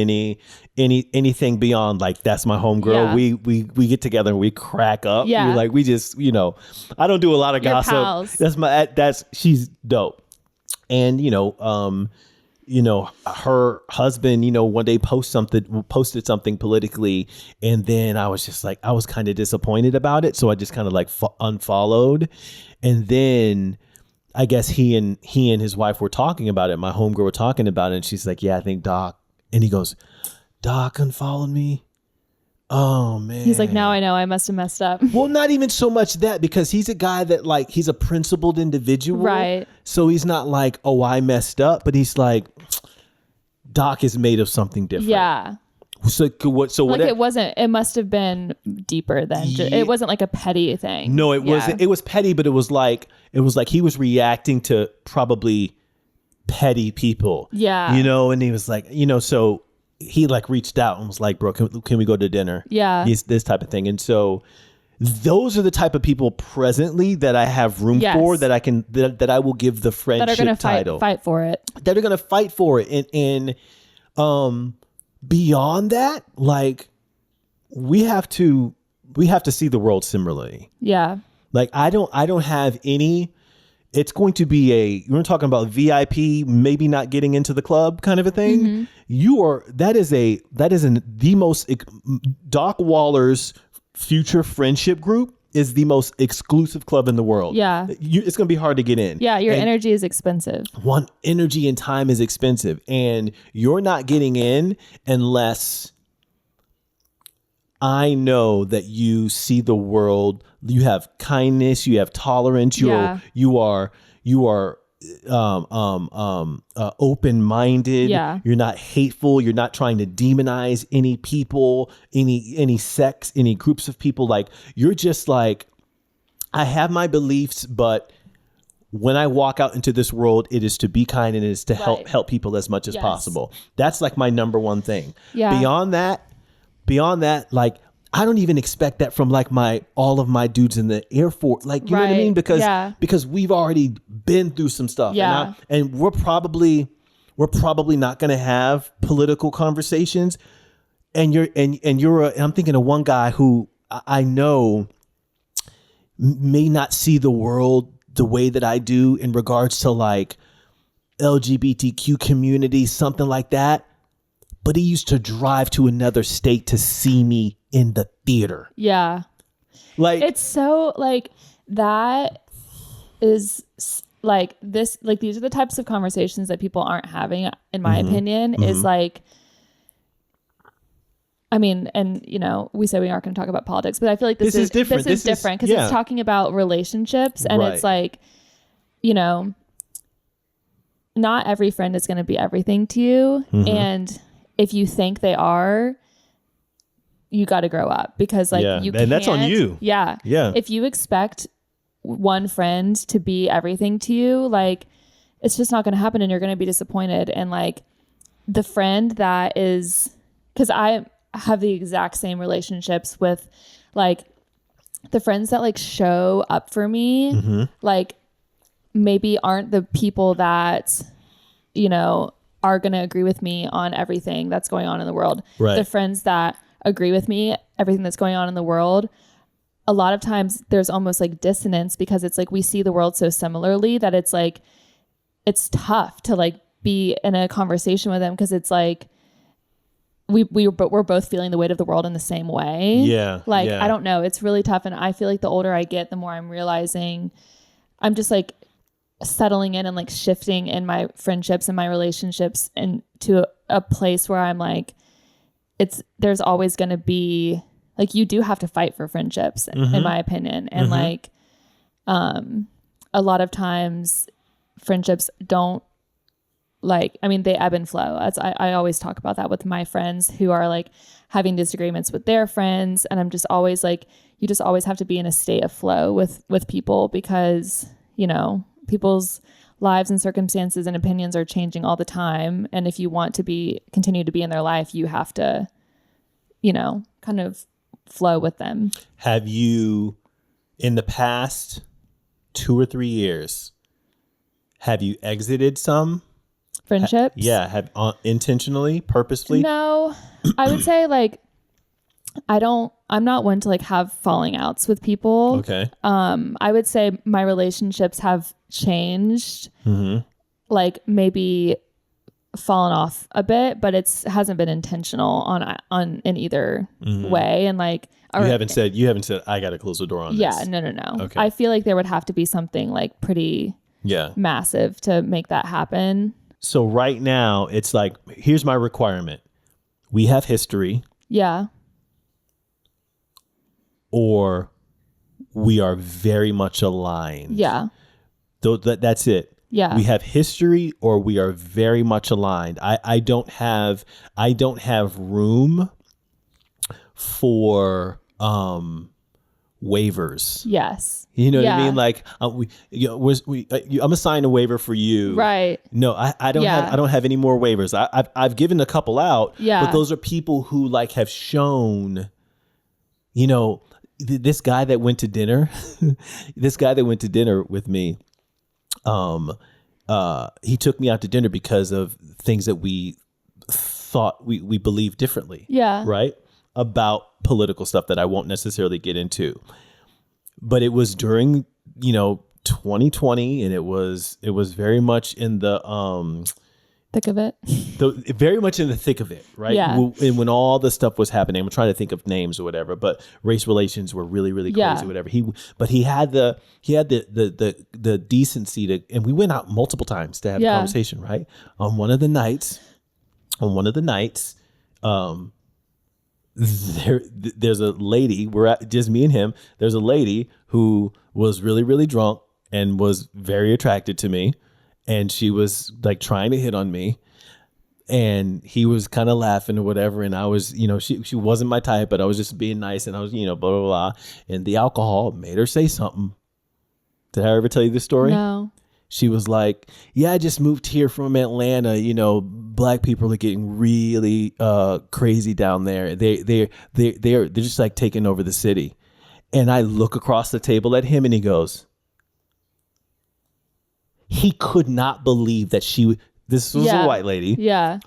anything beyond like, that's my home girl. Yeah. We get together and we crack up. Yeah. We just, I don't do a lot of gossip. Pals. She's dope. And, her husband, one day posted something politically. And then I was just like, I was kind of disappointed about it. So I just kind of like unfollowed. And then I guess he and his wife were talking about it. My homegirl were talking about it. And she's like, yeah, I think Doc. And he goes, Doc unfollowed me. Oh, man. He's like, now I know I must have messed up. Well, not even so much that, because he's a guy that like, he's a principled individual. Right. So he's not like, oh, I messed up. But he's like, Doc is made of something different. Yeah. So it must have been deeper than it wasn't like a petty thing. No, it wasn't. It was petty, but it was like he was reacting to probably petty people. Yeah. And he was like, so he like reached out and was like, bro, can we go to dinner? Yeah. This type of thing. And so those are the type of people presently that I have room for, that I can, that I will give the friendship title. Fight for it. That are going to fight for it. And beyond that, like we have to see the world similarly. Yeah. Like I don't have any. It's going to be we're talking about VIP, maybe not getting into the club kind of a thing. Mm-hmm. That is the most, Doc Waller's future friendship group is the most exclusive club in the world. Yeah. It's going to be hard to get in. Yeah. Your energy is expensive. Energy and time is expensive, and you're not getting in unless I know that you see the world, you have kindness, you have tolerance, you are open-minded. Yeah. You're not hateful. You're not trying to demonize any people, any sects, any groups of people. Like, you're just like, I have my beliefs, but when I walk out into this world, it is to be kind and it is to help people as much as possible. That's like my number one thing. Yeah. Beyond that, like, I don't even expect that from like all of my dudes in the Air Force. Like, you know what I mean? Because we've already been through some stuff. Yeah. And we're probably not going to have political conversations. And I'm thinking of one guy who I know may not see the world the way that I do in regards to like LGBTQ community, something like that. But he used to drive to another state to see me in the theater. Yeah. Like, it's so like that is like this, like these are the types of conversations that people aren't having, in my opinion, is like, I mean, and you know, we say we aren't going to talk about politics, but I feel like this is different. This is different because it's talking about relationships, and it's like, you know, not every friend is going to be everything to you. And if you think they are, you got to grow up, because like you can't, and that's on you. Yeah. If you expect one friend to be everything to you, like it's just not going to happen, and you're going to be disappointed. And like the friend that is, because I have the exact same relationships with like the friends that like show up for me, like maybe aren't the people that, you know, are going to agree with me on everything that's going on in the world. Right. The friends that agree with me, everything that's going on in the world, a lot of times there's almost like dissonance, because it's like we see the world so similarly that it's like, it's tough to like be in a conversation with them, because it's like, we're both feeling the weight of the world in the same way. Yeah. Like, I don't know. It's really tough. And I feel like the older I get, the more I'm realizing I'm just like settling in and like shifting in my friendships and my relationships into a place where I'm like, there's always going to be like, you do have to fight for friendships, in my opinion. And like, a lot of times friendships don't, like, I mean, they ebb and flow. I always talk about that with my friends who are like having disagreements with their friends. And I'm just always like, you just always have to be in a state of flow with people, because, you know, people's lives and circumstances and opinions are changing all the time. And if you want to continue to be in their life, you have to, you know, kind of flow with them. Have you, in the past 2 or 3 years, have you exited some friendships? Have intentionally, purposefully? No, I would say like, I'm not one to like have falling outs with people. Okay. I would say my relationships have changed, like maybe fallen off a bit, but hasn't been intentional on in either way. And like, you haven't said I got to close the door on this. Yeah, no. Okay. I feel like there would have to be something like pretty massive to make that happen. So right now it's like, here's my requirement. We have history. Yeah. Or we are very much aligned. Yeah. That's it. Yeah. We have history, or we are very much aligned. I don't have room for waivers. Yes. You know what I mean? Like I'm gonna sign a waiver for you. Right. No, I don't have any more waivers. I've given a couple out. Yeah. But those are people who like have shown, you know, this guy that went to dinner, with me, he took me out to dinner because of things that we thought we believed differently. Yeah. Right? About political stuff that I won't necessarily get into. But it was during, you know, 2020, and it was very much in the thick of it. Very much in the thick of it, right? Yeah. And when all the stuff was happening, I'm trying to think of names or whatever, but race relations were really, really crazy, whatever. He had the decency to, and we went out multiple times to have a conversation, right? On one of the nights, there's a lady, we're at just me and him. There's a lady who was really, really drunk and was very attracted to me. And she was like trying to hit on me, and he was kind of laughing or whatever. And I was, you know, she wasn't my type, but I was just being nice, and I was, you know, blah, blah, blah. And the alcohol made her say something. Did I ever tell you this story? No. she was like, yeah, I just moved here from Atlanta. You know, black people are getting really crazy down there. They're just like taking over the city. And I look across the table at him and he goes, he could not believe that this was a white lady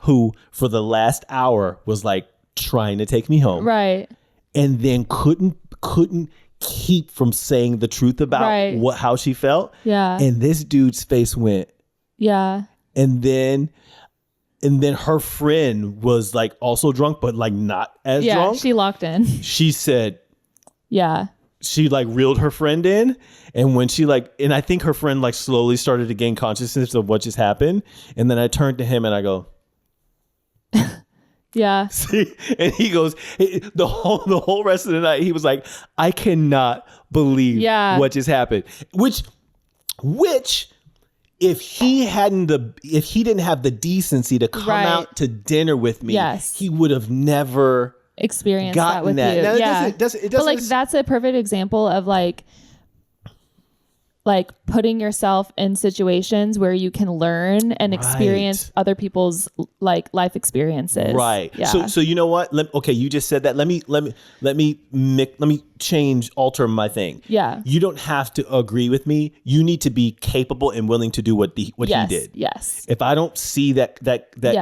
who for the last hour was like trying to take me home. Right. And then couldn't keep from saying the truth about how she felt. Yeah. And this dude's face went. Yeah. And then her friend was like also drunk, but like not as drunk. Yeah, she locked in. She said, yeah. She like reeled her friend in. And when she like, and I think her friend like slowly started to gain consciousness of what just happened. And then I turned to him and I go, yeah. See, and he goes, the whole rest of the night, he was like, I cannot believe what just happened. Which if he didn't have the decency to come out to dinner with me, he would have never experienced that with you. Now, it doesn't, but like that's a perfect example of like putting yourself in situations where you can learn and experience other people's like life experiences. Right. Yeah. So you know what? Okay, you just said that. Let me alter my thing. Yeah. You don't have to agree with me. You need to be capable and willing to do what he did. Yes. If I don't see that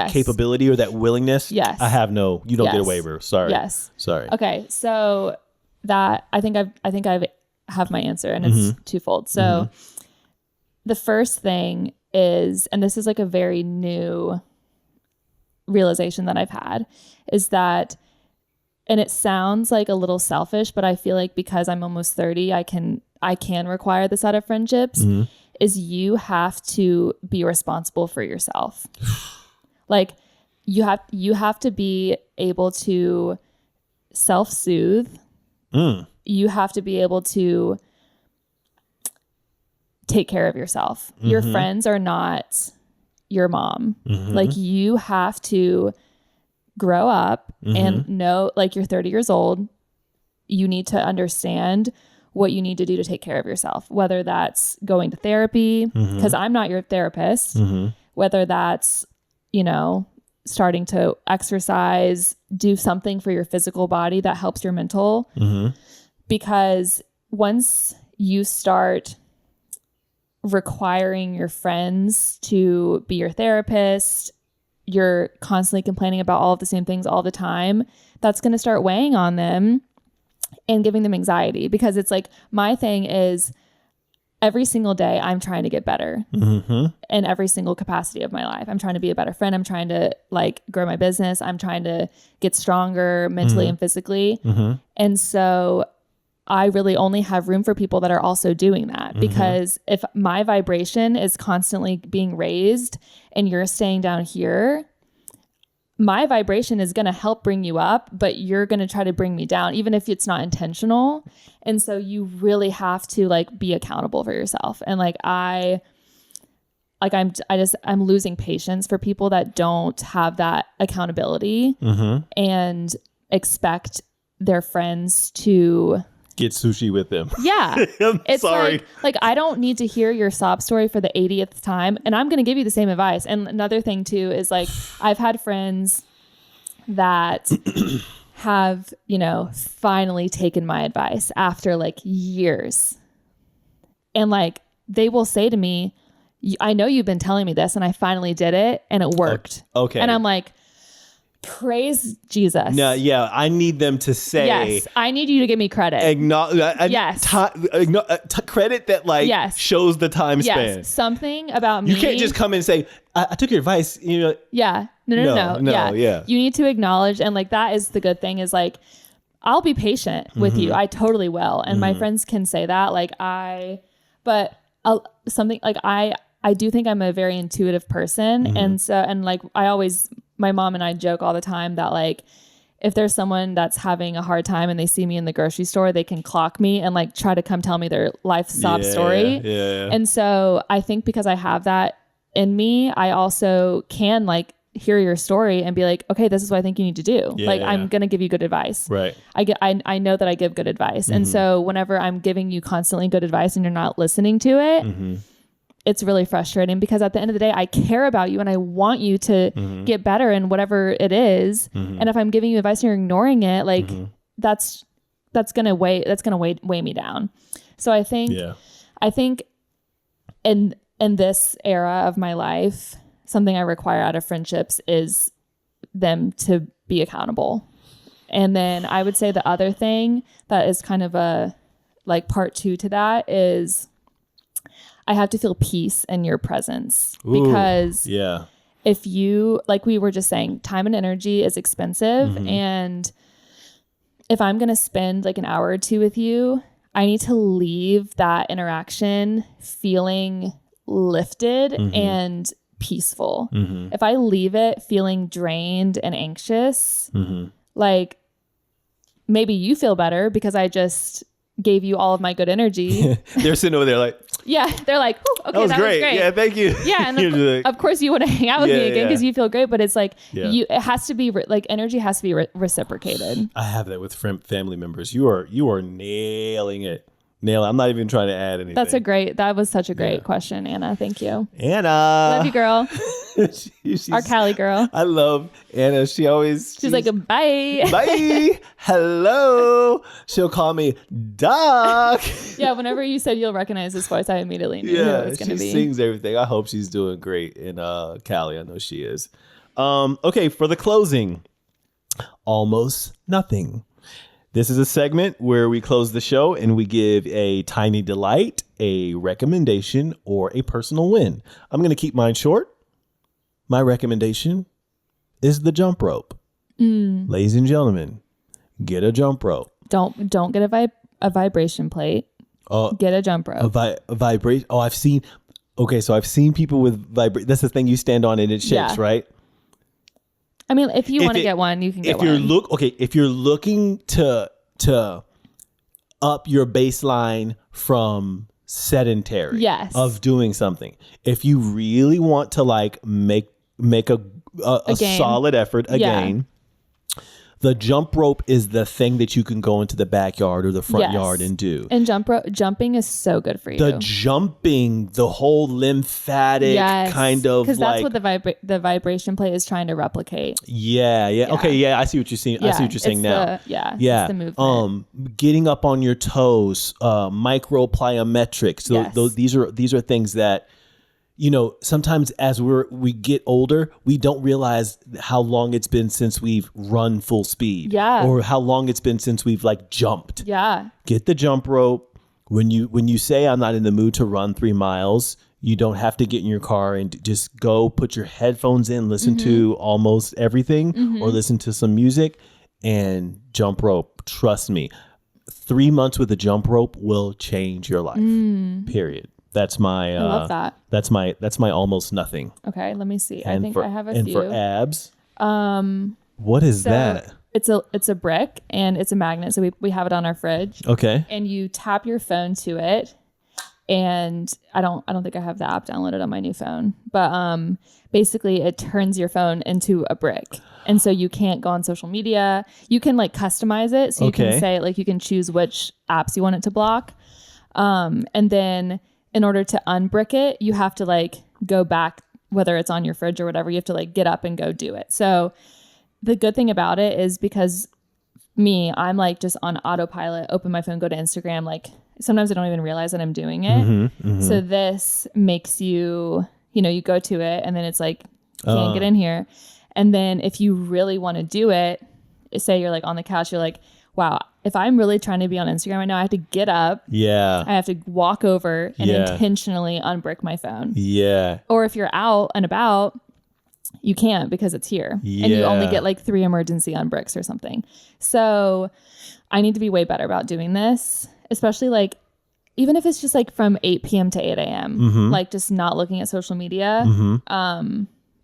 capability or that willingness, you don't get a waiver. Sorry. Yes. Sorry. Okay. So that I think I've have my answer, and it's twofold. So the first thing is, and this is like a very new realization that I've had, is that, and it sounds like a little selfish, but I feel like because I'm almost 30, I can require this out of friendships, is you have to be responsible for yourself. Like you have to be able to self-soothe. You have to be able to take care of yourself. Your friends are not your mom. Like you have to grow up and know, like you're 30 years old. You need to understand what you need to do to take care of yourself, whether that's going to therapy, because I'm not your therapist, whether that's, starting to exercise, do something for your physical body that helps your mental. Because once you start requiring your friends to be your therapist, you're constantly complaining about all of the same things all the time, that's going to start weighing on them and giving them anxiety. Because it's like, my thing is every single day I'm trying to get better in every single capacity of my life. I'm trying to be a better friend. I'm trying to like grow my business. I'm trying to get stronger mentally and physically. And so I really only have room for people that are also doing that, because if my vibration is constantly being raised and you're staying down here, my vibration is going to help bring you up, but you're going to try to bring me down, even if it's not intentional. And so you really have to like be accountable for yourself. And like, I'm losing patience for people that don't have that accountability and expect their friends to get sushi with them. Yeah. It's sorry. Like I don't need to hear your sob story for the 80th time. And I'm going to give you the same advice. And another thing too, is like, I've had friends that have, finally taken my advice after like years. And like, they will say to me, I know you've been telling me this and I finally did it and it worked. Okay. And I'm like, praise Jesus. No, yeah, I need them to say. Yes, I need you to give me credit. Credit that like shows the time span. Yes, something about me. You can't just come and say, I took your advice. Yeah, no. Yeah, you need to acknowledge, and like that is the good thing is like, I'll be patient with you. I totally will, and my friends can say that. Like something like I do think I'm a very intuitive person, and so like my mom and I joke all the time that like, if there's someone that's having a hard time and they see me in the grocery store, they can clock me and like try to come tell me their life sob story. Yeah. And so I think because I have that in me, I also can like hear your story and be like, okay, this is what I think you need to do. I'm going to give you good advice. Right. I know that I give good advice. And so whenever I'm giving you constantly good advice and you're not listening to it, it's really frustrating because at the end of the day, I care about you and I want you to get better in whatever it is. And if I'm giving you advice and you're ignoring it, like that's going to weigh me down. So I think in this era of my life, something I require out of friendships is them to be accountable. And then I would say the other thing that is kind of a like part 2 to that is I have to feel peace in your presence. Ooh, because if you, like we were just saying, time and energy is expensive. And if I'm going to spend like an hour or 2 with you, I need to leave that interaction feeling lifted and peaceful. If I leave it feeling drained and anxious, like maybe you feel better because I just gave you all of my good energy. They're sitting over there like, they're like, okay, that was great. Yeah, thank you. Yeah, and of course you want to hang out with me again because you feel great, but it's like it has to be like energy has to be reciprocated. I have that with family members. You are nailing it. I'm not even trying to add anything. That was such a great question, Anna. Thank you. Anna. Love you, girl. she's our Cali girl. I love Anna. She's like, bye. Bye. Hello. She'll call me Doc. Yeah, whenever you said you'll recognize this voice, I immediately knew who it was going to be. She sings everything. I hope she's doing great in Cali. I know she is. Okay, for the closing, almost nothing. This is a segment where we close the show and we give a tiny delight, a recommendation, or a personal win. I'm going to keep mine short. My recommendation is the jump rope. Ladies and gentlemen, get a jump rope. Don't get a vibration plate. Get a jump rope. A vibration. Oh, I've seen people with vibration. That's the thing you stand on and it shakes, right? I mean, if you want to get one, you can get one. If you're looking to up your baseline from sedentary of doing something, if you really want to like make a solid effort again, the jump rope is the thing that you can go into the backyard or the front yard and do. And jumping is so good for you. The jumping, the whole lymphatic kind of, because that's what the vibration plate is trying to replicate. Yeah. Okay, I see what you're saying. I see what you're saying now. It's the movement. Getting up on your toes, microplyometrics. So these are things that, you know, sometimes as we get older, we don't realize how long it's been since we've run full speed. Yeah. Or how long it's been since we've like jumped. Yeah. Get the jump rope. When you say I'm not in the mood to run 3 miles, you don't have to get in your car and just go put your headphones in, listen to almost everything or listen to some music and jump rope. Trust me, 3 months with a jump rope will change your life. Period. That's my I love that. That's my almost nothing. Okay, let me see. And I think I have a few. And for abs, what is that? It's a brick and it's a magnet. So we have it on our fridge. Okay. And you tap your phone to it. And I don't think I have the app downloaded on my new phone. But basically it turns your phone into a brick. And so you can't go on social media. You can like customize it. So you can say like you can choose which apps you want it to block. And then in order to unbrick it, you have to like go back, whether it's on your fridge or whatever, you have to like get up and go do it. So the good thing about it is because I'm like just on autopilot, open my phone, go to Instagram. Like sometimes I don't even realize that I'm doing it. So this makes you go to it and then it's like, can't get in here. And then if you really want to do it, say you're like on the couch, you're like, wow, if I'm really trying to be on Instagram right now, I have to get up. Yeah. I have to walk over and intentionally unbrick my phone. Yeah. Or if you're out and about, you can't because it's here. Yeah. And you only get like 3 emergency unbricks or something. So I need to be way better about doing this, especially like, even if it's just like from 8 p.m. to 8 a.m., like just not looking at social media.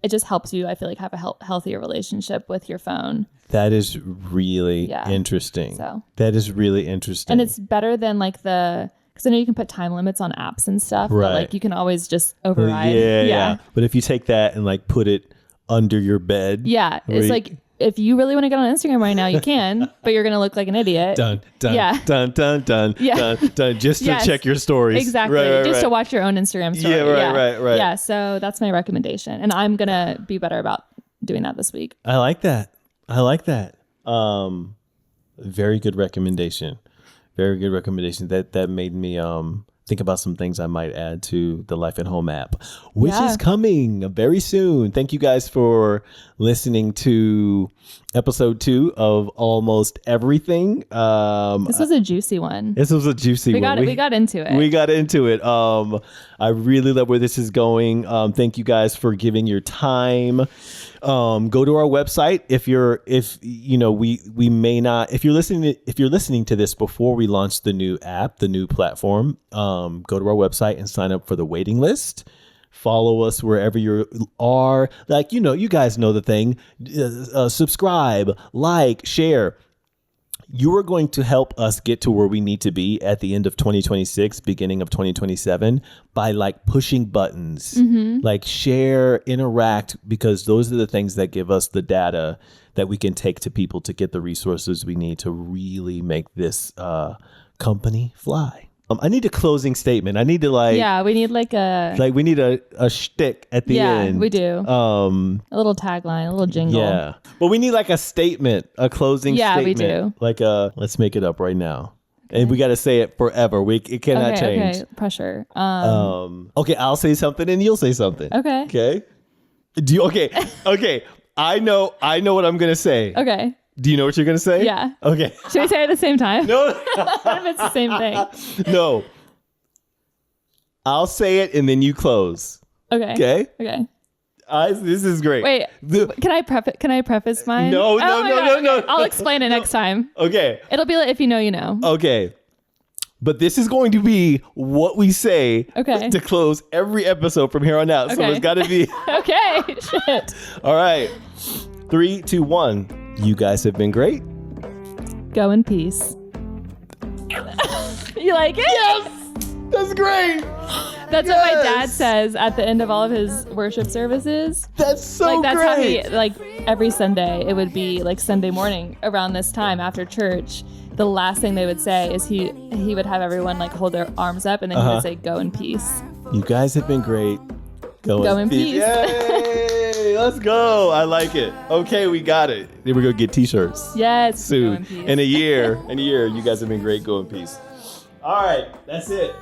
It just helps you, I feel like, have a healthier relationship with your phone. That is really interesting. So that is really interesting. And it's better than like because I know you can put time limits on apps and stuff, right? But like you can always just override. Yeah. But if you take that and like put it under your bed. Yeah. It's like if you really want to get on Instagram right now, you can, but you're going to look like an idiot. Dun, Yeah. dun, just to Yes. check your stories. Exactly. Just to watch your own Instagram story. Yeah, right. Yeah. So that's my recommendation. And I'm going to be better about doing that this week. I like that. Very good recommendation. That made me think about some things I might add to the Life at Home app, which is coming very soon. Thank you guys for listening to episode 2 of Almost Everything. This was a juicy one. This was a juicy one. We got into it. We got into it. I really love where this is going. Thank you guys for giving your time. Go to our website if you're listening to this before we launch the new app, the new platform. Go to our website and sign up for the waiting list. Follow us wherever you are. Like, you guys know the thing. Subscribe, like, share. You are going to help us get to where we need to be at the end of 2026, beginning of 2027 by like pushing buttons, like share, interact, because those are the things that give us the data that we can take to people to get the resources we need to really make this company fly. I need a closing statement. I need to we need we need a shtick at the end. Yeah, we do. A little tagline, a little jingle. Yeah. But we need like a statement, a closing statement. Yeah, we do. Like let's make it up right now. Okay. And we got to say it forever. It cannot change. Okay, pressure. Okay, I'll say something and you'll say something. Okay. Okay. Okay. I know what I'm going to say. Okay. Do you know what you're going to say? Yeah. Okay. Should we say it at the same time? No. What if it's the same thing? No. I'll say it and then you close. Okay. This is great. Wait, can I preface mine? No. I'll explain it next time. Okay. It'll be like, if you know, you know. Okay. But this is going to be what we say to close every episode from here on out. So it's got to be. Okay. Shit. All right. 3, 2, 1. You guys have been great. Go in peace. You like it? Yes. That's great. That's what my dad says at the end of all of his worship services. That's so that's great. How every Sunday, it would be like Sunday morning around this time after church. The last thing they would say is he would have everyone like hold their arms up and then he would say, "Go in peace." You guys have been great. Go in peace. Yay! Let's go. I like it. Okay, we got it. Then we're gonna get t-shirts. Yes. Soon. In a year, you guys have been great. Go in peace. All right, that's it.